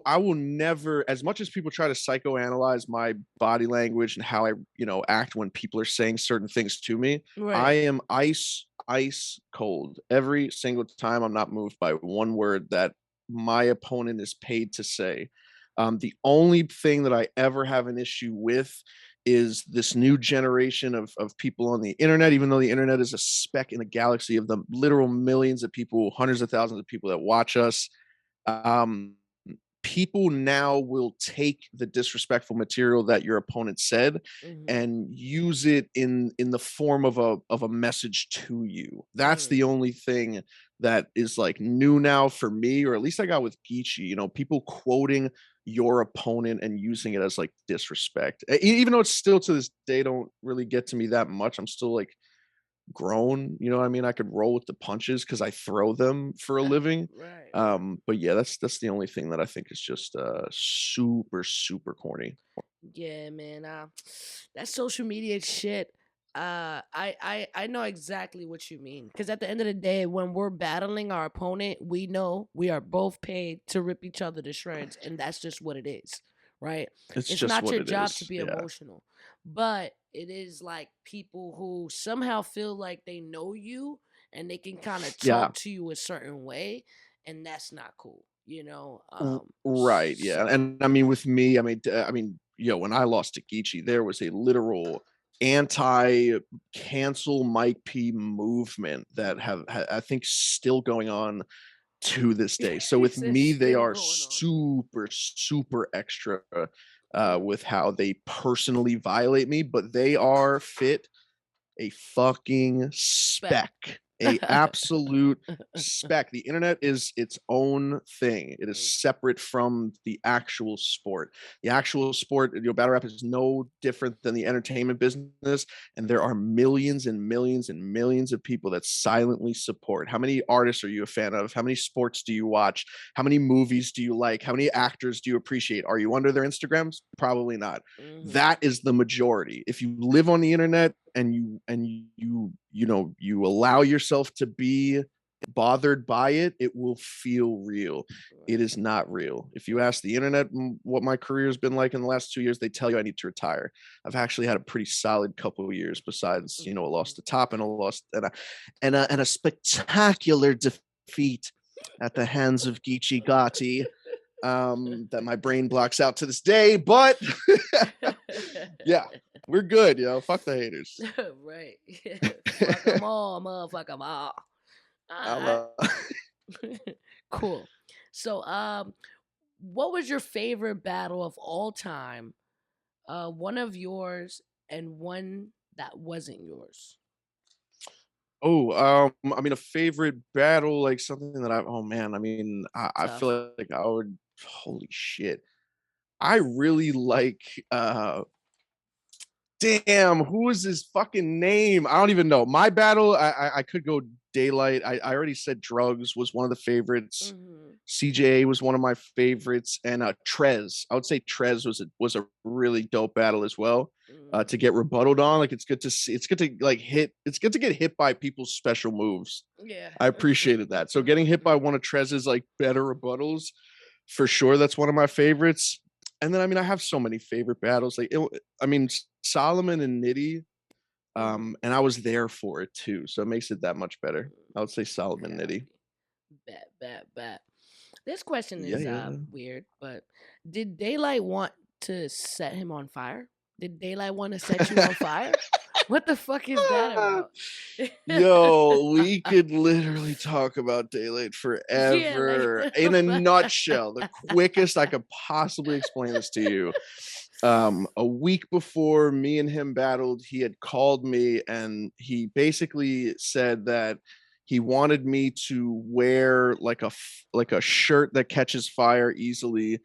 I will never, as much as people try to psychoanalyze my body language and how I, act when people are saying certain things to me, I am ice cold every single time. I'm not moved by one word that my opponent is paid to say. The only thing that I ever have an issue with is this new generation of people on the internet, even though the internet is a speck in a galaxy of the literal millions of people, hundreds of thousands of people that watch us. People now will take the disrespectful material that your opponent said and use it in the form of a message to you. That's the only thing that is like new now for me, or at least I got with Geechee, people quoting your opponent and using it as like disrespect, even though it's still to this day don't really get to me that much. I'm still like grown, what I mean? I could roll with the punches because I throw them for a living. But yeah, that's the only thing that I think is just super, super corny. Yeah, man. That social media shit. I know exactly what you mean, because at the end of the day, when we're battling our opponent, we know we are both paid to rip each other to shreds, and that's just what it is, right? It's not your job to be emotional, but it is like people who somehow feel like they know you and they can kind of talk to you a certain way, and that's not cool, Right. Yeah. And I mean, with me, when I lost to Geechee, there was a literal anti-cancel Mike P movement that I think still going on to this day. So with me, they are super, super extra with how they personally violate me, but they are fit a fucking speck. A absolute speck. The internet is its own thing. It is separate from the actual sport. The actual sport, battle rap is no different than the entertainment business, and there are millions and millions and millions of people that silently support. How many artists are you a fan of? How many sports do you watch? How many movies do you like? How many actors do you appreciate? Are you under their Instagrams? Probably not. That is the majority. If you live on the internet and you allow yourself to be bothered by it, it will feel real. It is not real. If you ask the internet what my career has been like in the last 2 years, they tell you I need to retire. I've actually had a pretty solid couple of years, besides a loss to Top and a spectacular defeat at the hands of Geechee Gotti that my brain blocks out to this day. But yeah, we're good, fuck the haters. Right. Fuck them all, motherfuck them all. Cool. So what was your favorite battle of all time? One of yours and one that wasn't yours. A favorite battle, like something that I feel like I would, holy shit, I really like damn, who is his fucking name? I don't even know. My battle, I could go Daylight. I already said Drugs was one of the favorites. CJA was one of my favorites, and Trez. I would say Trez was a really dope battle as well. To get rebutted on, like it's good to see. It's good to like hit. It's good to get hit by people's special moves. Yeah, I appreciated that. So getting hit by one of Trez's like better rebuttals, for sure, that's one of my favorites. And then I mean, I have so many favorite battles. Like I mean, Solomon and Nitty. And I was there for it too, so it makes it that much better. I would say Solomon Nitty. Bet. This question is weird, but did Daylight want to set him on fire? Did Daylight want to set you on fire? What the fuck is that about? Yo, we could literally talk about Daylight forever. Like, in a nutshell, the quickest I could possibly explain this to you. A week before me and him battled, he had called me and he basically said that he wanted me to wear like a shirt that catches fire easily,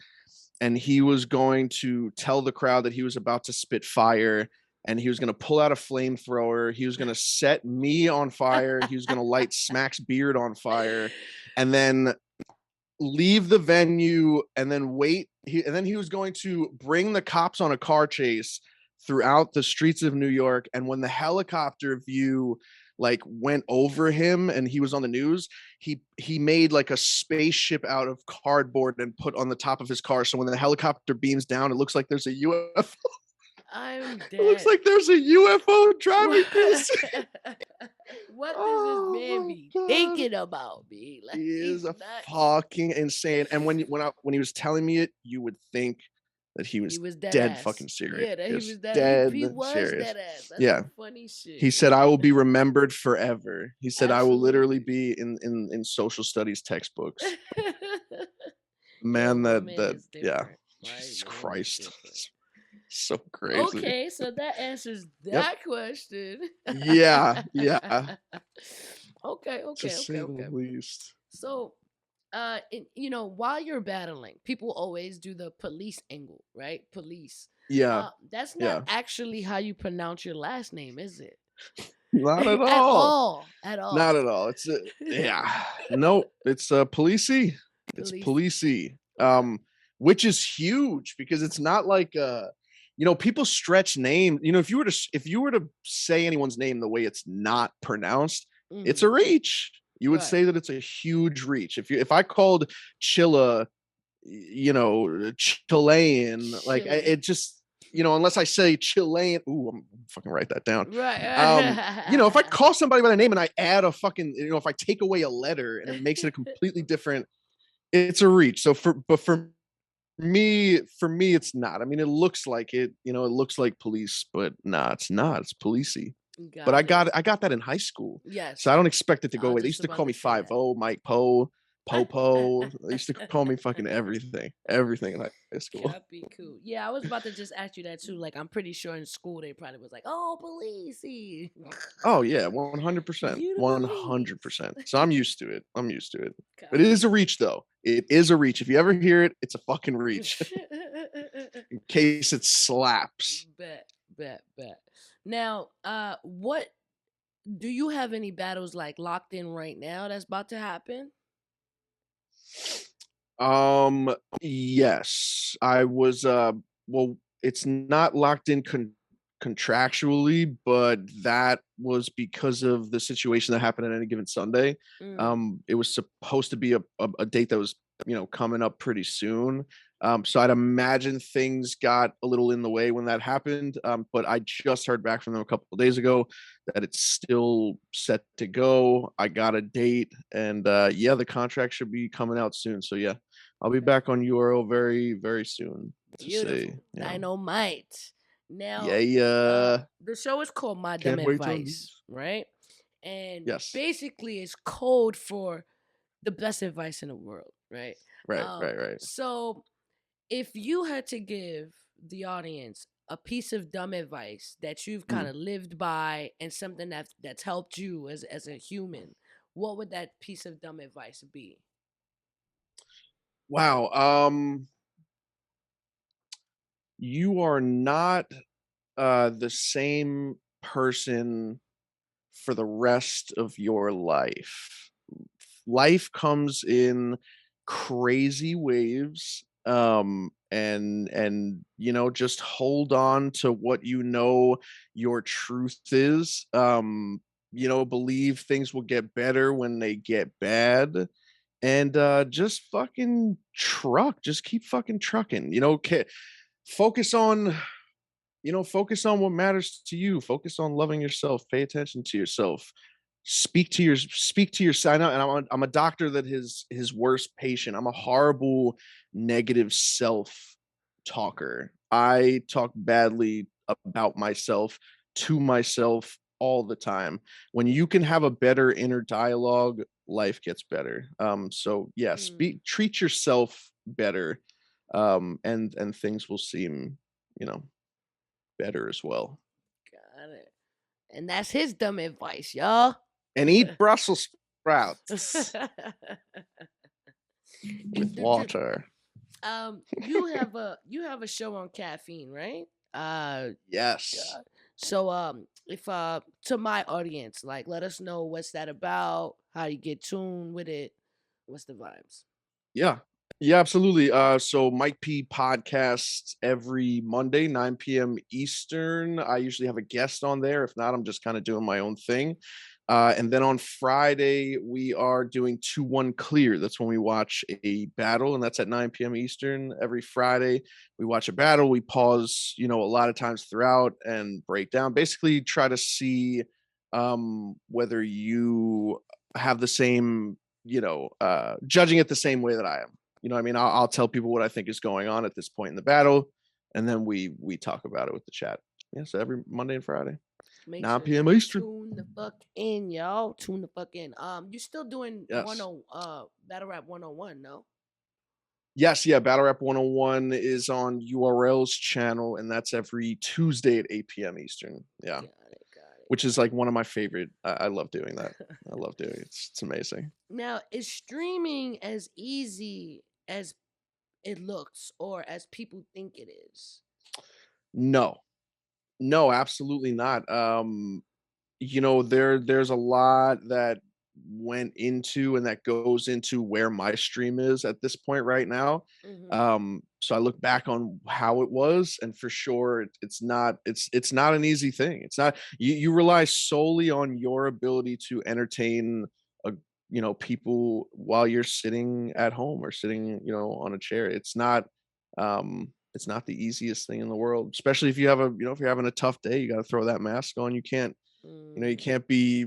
and he was going to tell the crowd that he was about to spit fire, and he was going to pull out a flamethrower. He was going to set me on fire. He was going to light Smack's beard on fire, and then leave the venue and then wait. And then he was going to bring the cops on a car chase throughout the streets of New York. And when the helicopter view like went over him and he was on the news, he made like a spaceship out of cardboard and put on the top of his car. So when the helicopter beams down, it looks like there's a UFO. I'm dead. It looks like there's a UFO driving this. What does this man be thinking about me? Like, he is fucking insane. And when he was telling me it, you would think that he was dead fucking serious. Yeah, that he was dead. He was serious. dead ass. That's funny shit. He said, "I will be remembered forever." He said, "I will literally be in social studies textbooks." Man, Jesus Christ. So crazy. Okay, so that answers that question. Yeah. Okay. To say the least. So, while you're battling, people always do the police angle, right? Police. Yeah. That's not actually how you pronounce your last name, is it? Not at all. At all. Not at all. It's no, it's policey. It's policey. Which is huge because it's not like people stretch name. If you were to say anyone's name the way it's not pronounced, it's a reach. You would say that it's a huge reach. If I called Chilla, Chilean, like it just, unless I say Chilean, I'm fucking write that down. Right. If I call somebody by their name and I add a fucking, if I take away a letter and it makes it a completely different, it's a reach. So for me, it's not. I mean, it looks like it, it looks like police, but nah, it's not. It's policey. But I got that in high school. Yes. So I don't expect it to go away. They used to call me 5-0, Mike Poe, Popo. They used to call me fucking everything in high school. That'd be cool. Yeah, I was about to just ask you that too. Like, I'm pretty sure in school they probably was like, "Oh, policey." Oh yeah, 100%, 100%. So I'm used to it. But it is a reach, though. It is a reach. If you ever hear it, it's a fucking reach. In case it slaps. Bet. Now, what do you have any battles like locked in right now that's about to happen? Yes, I was. Well, it's not locked in contractually, but that was because of the situation that happened at any given Sunday. It was supposed to be a date that was coming up pretty soon. So I'd imagine things got a little in the way when that happened. But I just heard back from them a couple of days ago that it's still set to go. I got a date, and the contract should be coming out soon. So yeah, I'll be back on URL very, very soon. Beautiful. Dynamite. Now, the show is called My Dumb Advice, right? And basically it's code for the best advice in the world, right? Right. So if you had to give the audience a piece of dumb advice that you've kind of lived by and something that's helped you as a human, what would that piece of dumb advice be? Wow. You are not the same person for the rest of your life. Life comes in crazy waves, and just hold on to what your truth is. Believe things will get better when they get bad, and just fucking just keep fucking trucking. Focus on focus on what matters to you. Focus on loving yourself. Pay attention to yourself. Speak to your sign out. And I'm a doctor that his worst patient. I'm a horrible negative self talker. I talk badly about myself to myself all the time. When you can have a better inner dialogue, life gets better. So yeah, treat yourself better, and things will seem, you know, better as well. Got it. And that's his dumb advice, y'all. And eat Brussels sprouts with water. You have a show on caffeine, right? Yes. So if to my audience, like, let us know what's that about, how you get tuned with it, what's the vibes? Yeah. Yeah, absolutely. So Mike P podcast every Monday, 9 p.m. Eastern. I usually have a guest on there. If not, I'm just kind of doing my own thing. And then on Friday, we are doing 2-1 Clear. That's when we watch a battle, and that's at 9 p.m. Eastern every Friday. We watch a battle. We pause, a lot of times throughout and break down. Basically, try to see whether you have the same, judging it the same way that I am. You know what I mean? I'll tell people what I think is going on at this point in the battle, and then we talk about it with the chat. Yeah, so every Monday and Friday. Make 9 sure p.m. you Eastern. tune the fuck in, y'all. Tune the fuck in. You still doing Yes. Battle Rap 101, no? Yes, yeah. Battle Rap 101 is on URL's channel, and that's every Tuesday at 8 p.m. Eastern. Yeah. Got it. Which is like one of my favorite. I love doing that. I love doing it. It's amazing. Now, is streaming as easy as it looks, or as people think it is? No, absolutely not. There's a lot that went into and that goes into where my stream is at this point right now. So I look back on how it was, and for sure it's not an easy thing. It's not. You rely solely on your ability to entertain people while you're sitting at home or sitting on a chair. It's not the easiest thing in the world, especially if you have if you're having a tough day. You got to throw that mask on. You can't be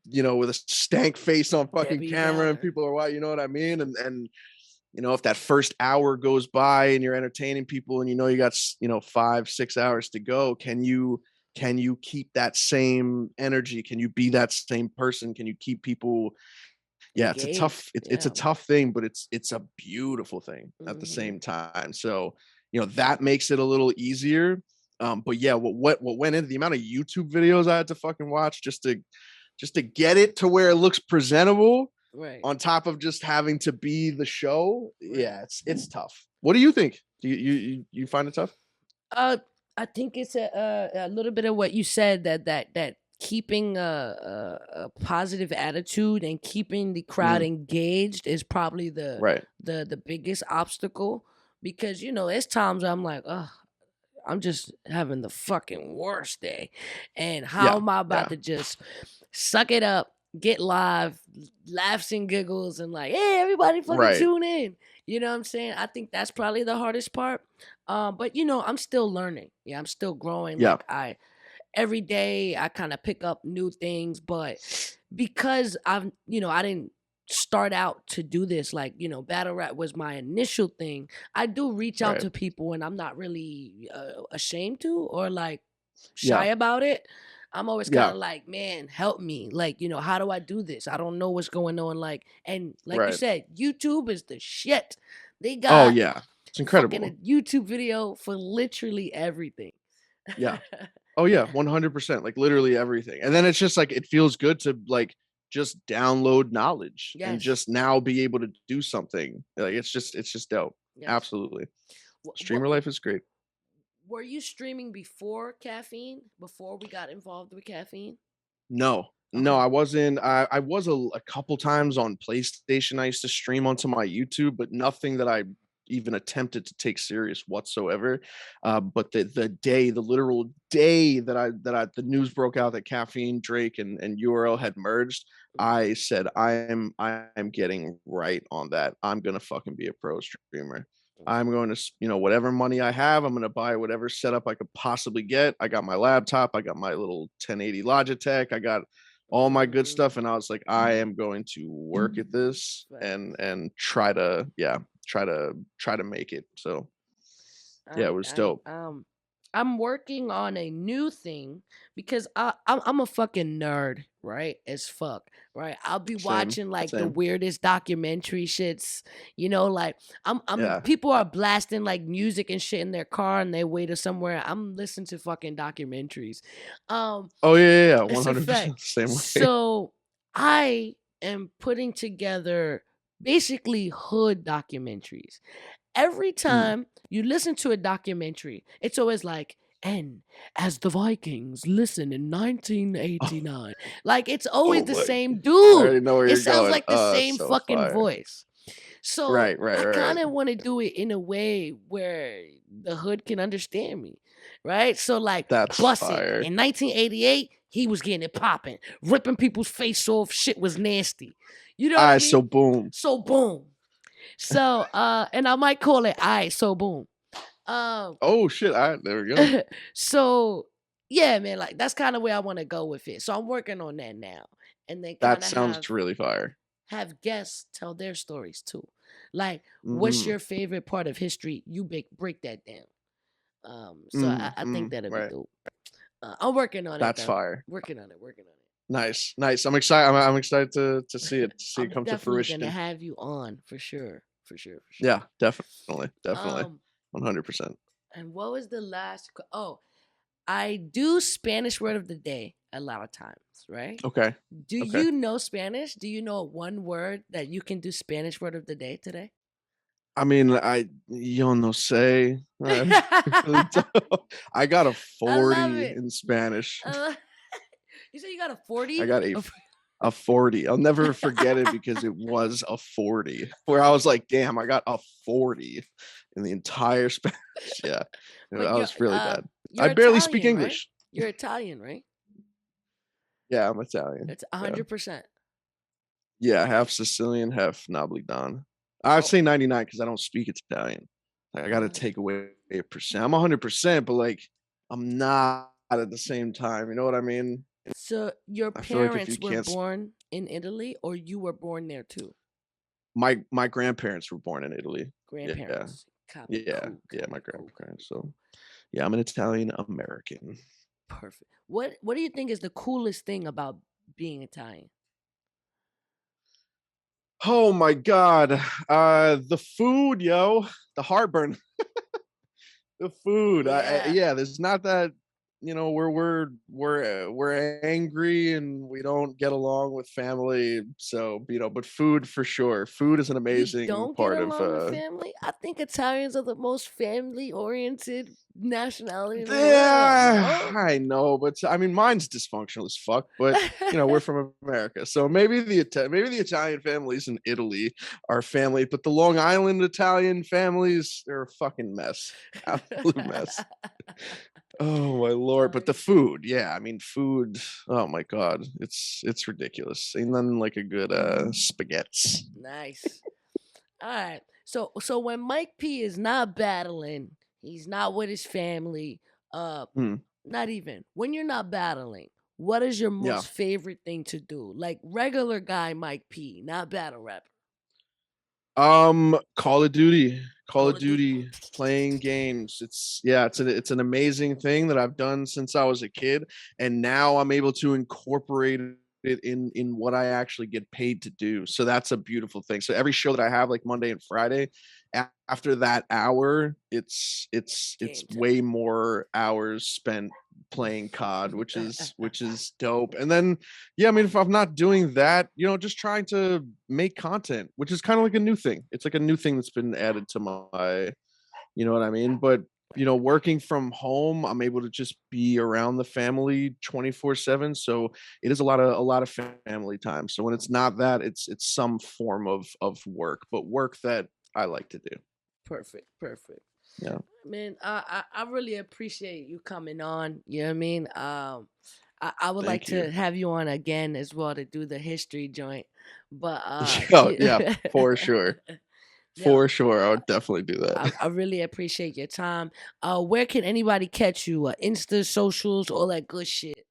with a stank face on fucking camera and people are white. You know what I mean? And if that first hour goes by and you're entertaining people and you got 5-6 hours to go, can you keep that same energy? Can you be that same person? Can you keep people? Yeah, engaged? It's a tough thing, but it's a beautiful thing at the same time. So that makes it a little easier. But yeah, what went into the amount of YouTube videos I had to fucking watch just to get it to where it looks presentable, right, on top of just having to be the show. Right. Yeah, it's tough. What do you think? Do you find it tough? I think it's a little bit of what you said, that keeping a positive attitude and keeping the crowd engaged is probably the biggest obstacle, because there's times I'm like, oh, I'm just having the fucking worst day, and how am I about to just suck it up, get live, laughs and giggles, and like, hey, everybody fucking tune in. You know what I'm saying? I think that's probably the hardest part. But I'm still learning. Yeah, I'm still growing. Yeah. Like, every day I kind of pick up new things, but because I didn't start out to do this, like, battle rap was my initial thing. I do reach out to people, and I'm not really ashamed to, or like shy about it. I'm always kind of like, man, help me. Like, how do I do this? I don't know what's going on. Like, and like you said, YouTube is the shit. They got it's incredible. A YouTube video for literally everything. Yeah. Oh yeah, 100%. Like literally everything. And then it's just like, it feels good to like just download knowledge and just now be able to do something. Like it's just dope. Yes. Absolutely. Streamer life is great. Were you streaming before caffeine? Before we got involved with caffeine? No. No, I wasn't. I was a couple times on PlayStation. I used to stream onto my YouTube, but nothing that I even attempted to take serious whatsoever. But the literal day the news broke out that Caffeine, Drake, and URL had merged, I said I'm getting right on that. I'm gonna fucking be a pro streamer. I'm going to, whatever money I have, I'm going to buy whatever setup I could possibly get. I got my laptop, I got my little 1080 Logitech, I got all my good stuff, and I was like, I am going to work at this and try to make it. So yeah, it was dope. I'm working on a new thing because I'm a fucking nerd, right? As fuck, right? I'll be watching like the weirdest documentary shits, like people are blasting like music and shit in their car and they way to somewhere. I'm listening to fucking documentaries. Oh yeah, 100% same way. So I am putting together basically hood documentaries. Every time you listen to a documentary, it's always like, and as the Vikings listen in 1989. Like, it's always the same dude. I already know where it you're sounds going. like the same fucking voice. So right. I kind of want to do it in a way where the hood can understand me, right? So like, Bussin' in 1988, he was getting it popping, ripping people's face off. Shit was nasty. You know what I mean? So boom. So, and I might call it so boom. Oh shit! There we go. So yeah, man, like that's kind of where I want to go with it. So I'm working on that now, and then that sounds really fire. Have guests tell their stories too. Like, what's your favorite part of history? You break that down. So I think that'll be dope. I'm working on it. That's fire. Working on it. Nice. I'm excited. I'm excited to see it. It come to fruition. I'm definitely gonna have you on for sure. Yeah, definitely. 100%. And what was the last? I do Spanish word of the day a lot of times, right? Okay. Do you know Spanish? Do you know one word that you can do Spanish word of the day today? I mean, yo no sé. I got a 40 in Spanish. You said you got a 40? I got a 40. I'll never forget it because it was a 40 where I was like, damn, I got a 40 in the entire Spanish. Yeah. That was really bad. I barely speak English. Right? You're Italian, right? Yeah, I'm Italian. It's 100%. Yeah, half Sicilian, half Nobligdan. I'd say 99 because I don't speak Italian. I got to take away a percent. I'm 100%, but like I'm not at the same time. You know what I mean? So your parents were born in Italy, or you were born there too? My grandparents were born in Italy. Grandparents. Yeah, my grandparents. So yeah, I'm an Italian American. Perfect. What do you think is the coolest thing about being Italian? Oh my God. The food, yo. The heartburn. The food. Yeah, there's not that, we're angry and we don't get along with family. So, but food for sure. Food is an amazing part of family. I think Italians are the most family oriented nationality in the world. I know, but I mean mine's dysfunctional as fuck, but we're from America. So maybe the Italian families in Italy are family, but the Long Island Italian families, they're a fucking mess. Absolute mess. Oh my Lord. But the food, yeah. I mean food, oh my God. It's ridiculous. Ain't nothing like a good spaghetti. Nice. All right. So when Mike P is not battling, he's not with his family, not even. When you're not battling, what is your most favorite thing to do? Like regular guy Mike P, not battle rapper. Call of Duty. Call of Duty, playing games. It's an amazing thing that I've done since I was a kid, and now I'm able to incorporate it in what I actually get paid to do. So that's a beautiful thing. So every show that I have, like Monday and Friday, after that hour, it's way more hours spent playing COD, which is dope. And then I mean, if I'm not doing that, just trying to make content, which is kind of like a new thing. It's like a new thing that's been added to my, you know what I mean? But working from home, I'm able to just be around the family 24/7. So it is a lot of family time. So when it's not that, it's some form of work, but work that I like to do. Perfect. Yeah. Man, I really appreciate you coming on. You know what I mean? I would like to have you on again as well to do the history joint. But yeah, for sure. For sure. I would definitely do that. I really appreciate your time. Where can anybody catch you? Insta, socials, all that good shit.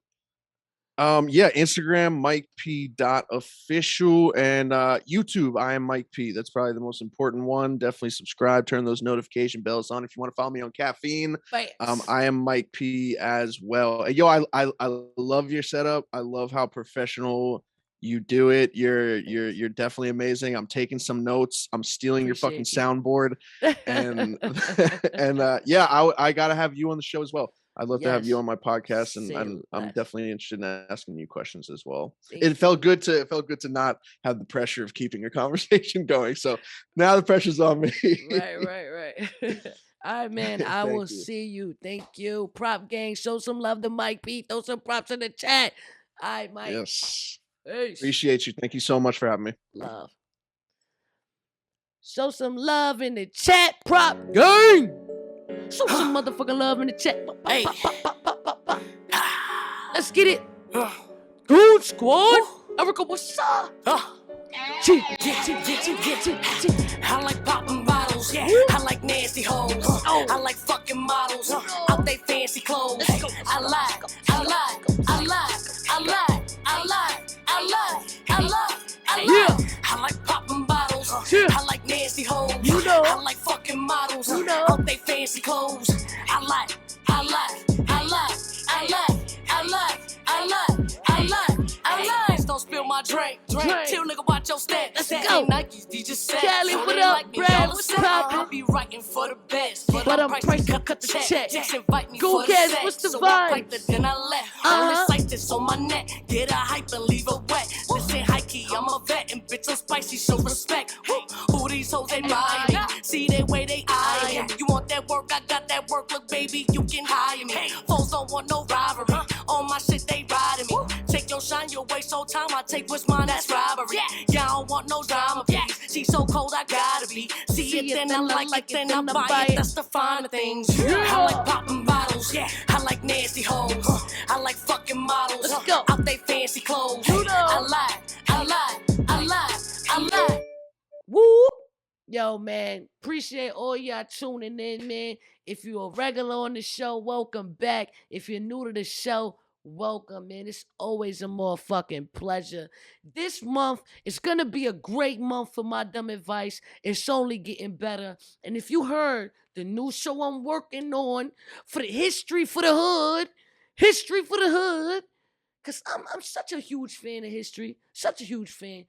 Yeah, Instagram, MikeP.official, and YouTube, I am Mike P. That's probably the most important one. Definitely subscribe, turn those notification bells on if you want to follow me on Caffeine. I am Mike P as well. Yo, I love your setup. I love how professional you do it. You're definitely amazing. I'm taking some notes. I'm stealing your fucking soundboard, and and yeah, I gotta have you on the show as well. I'd love to have you on my podcast, and I'm definitely interested in asking you questions as well. It felt good to not have the pressure of keeping a conversation going. So now the pressure's on me. Right. All right, man. I will see you. Thank you. Prop gang, show some love to Mike P. Throw some props in the chat. All right, Mike. Yes. Peace. Appreciate you. Thank you so much for having me. Love. Show some love in the chat, prop gang. Show some motherfucking love in the chat. Hey. Let's get it. Good squad. Erica, what's up? I like popping bottles. I like nasty hoes. I like fucking models out they fancy clothes. I like popping bottles. I like nasty hoes. I like fucking models out they fancy clothes. I like. Don't spill my drink. Chill, nigga, watch your step. Let's go. Nikes, DJ set. Cali, what up, Brad? What's poppin'? I'll be writing for the best, but I'm priced to cut the check. Just invite me Go for the Cats, sex. what's the So vibe? I piped it, then I left. All this ice that's on my neck. Get a hype and leave her wet. This ain't hikey, I'm a vet, and bitch, I'm spicy, show respect. Who these hoes, they buying me? See they way they eyeing me. You want that work, I got that work. Look, baby, you can hire me. Foes don't want no rivalry. On my shit, they riding me. Take your shine, your waste so time. I take what's mine, that's robbery. Yeah, I don't want no drama, please. She's so cold, I gotta be. See it, then I like it, then I buy it. That's the finer things. I like popping bottles. I like nasty hoes. I like fucking models out they fancy clothes. I like. Woo! Yo, man, appreciate all y'all tuning in, man. If you're a regular on the show, welcome back. If you're new to the show, welcome, man. It's always a motherfucking pleasure. This month is gonna be a great month for my dumb advice. It's only getting better. And if you heard the new show I'm working on for the history for the hood, because I'm such a huge fan of history, such a huge fan.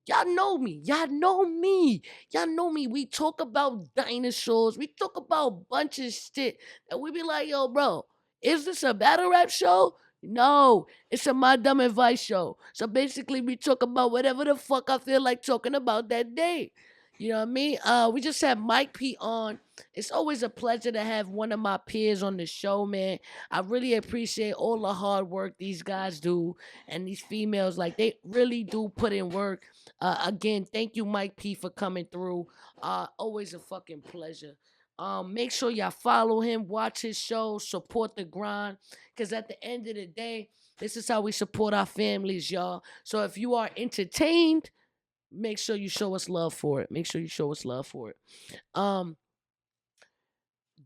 Y'all know me. We talk about dinosaurs. We talk about a bunch of shit. And we be like, yo, bro, is this a battle rap show? No, it's a My Dumb Advice show. So basically, we talk about whatever the fuck I feel like talking about that day. You know what I mean? We just had Mike P on. It's always a pleasure to have one of my peers on the show, man. I really appreciate all the hard work these guys do. And these females, like, they really do put in work. Again, thank you, Mike P, for coming through. Always a fucking pleasure. Make sure y'all follow him, watch his show, support the grind. Because at the end of the day, this is how we support our families, y'all. So if you are entertained, make sure you show us love for it.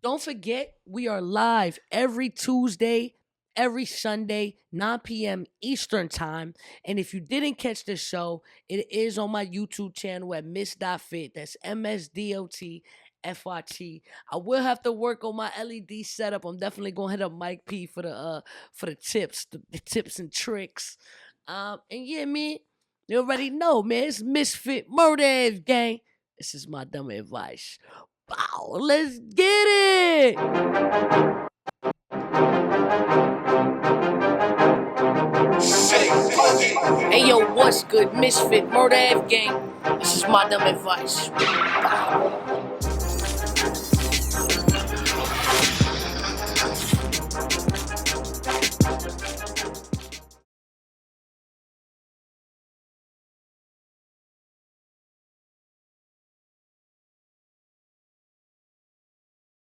Don't forget, we are live every Tuesday, every Sunday, 9 p.m. Eastern time. And if you didn't catch the show, it is on my YouTube channel at Ms.Fit. That's MsDotFit. I will have to work on my LED setup. I'm definitely gonna hit up Mike P for the tips, the tips and tricks. And yeah, man, you already know, man. It's Ms.Fit Murder gang. This is my dumb advice. Wow, let's get it. Hey yo, what's good? Ms.Fit Murder gang. This is my dumb advice. Wow.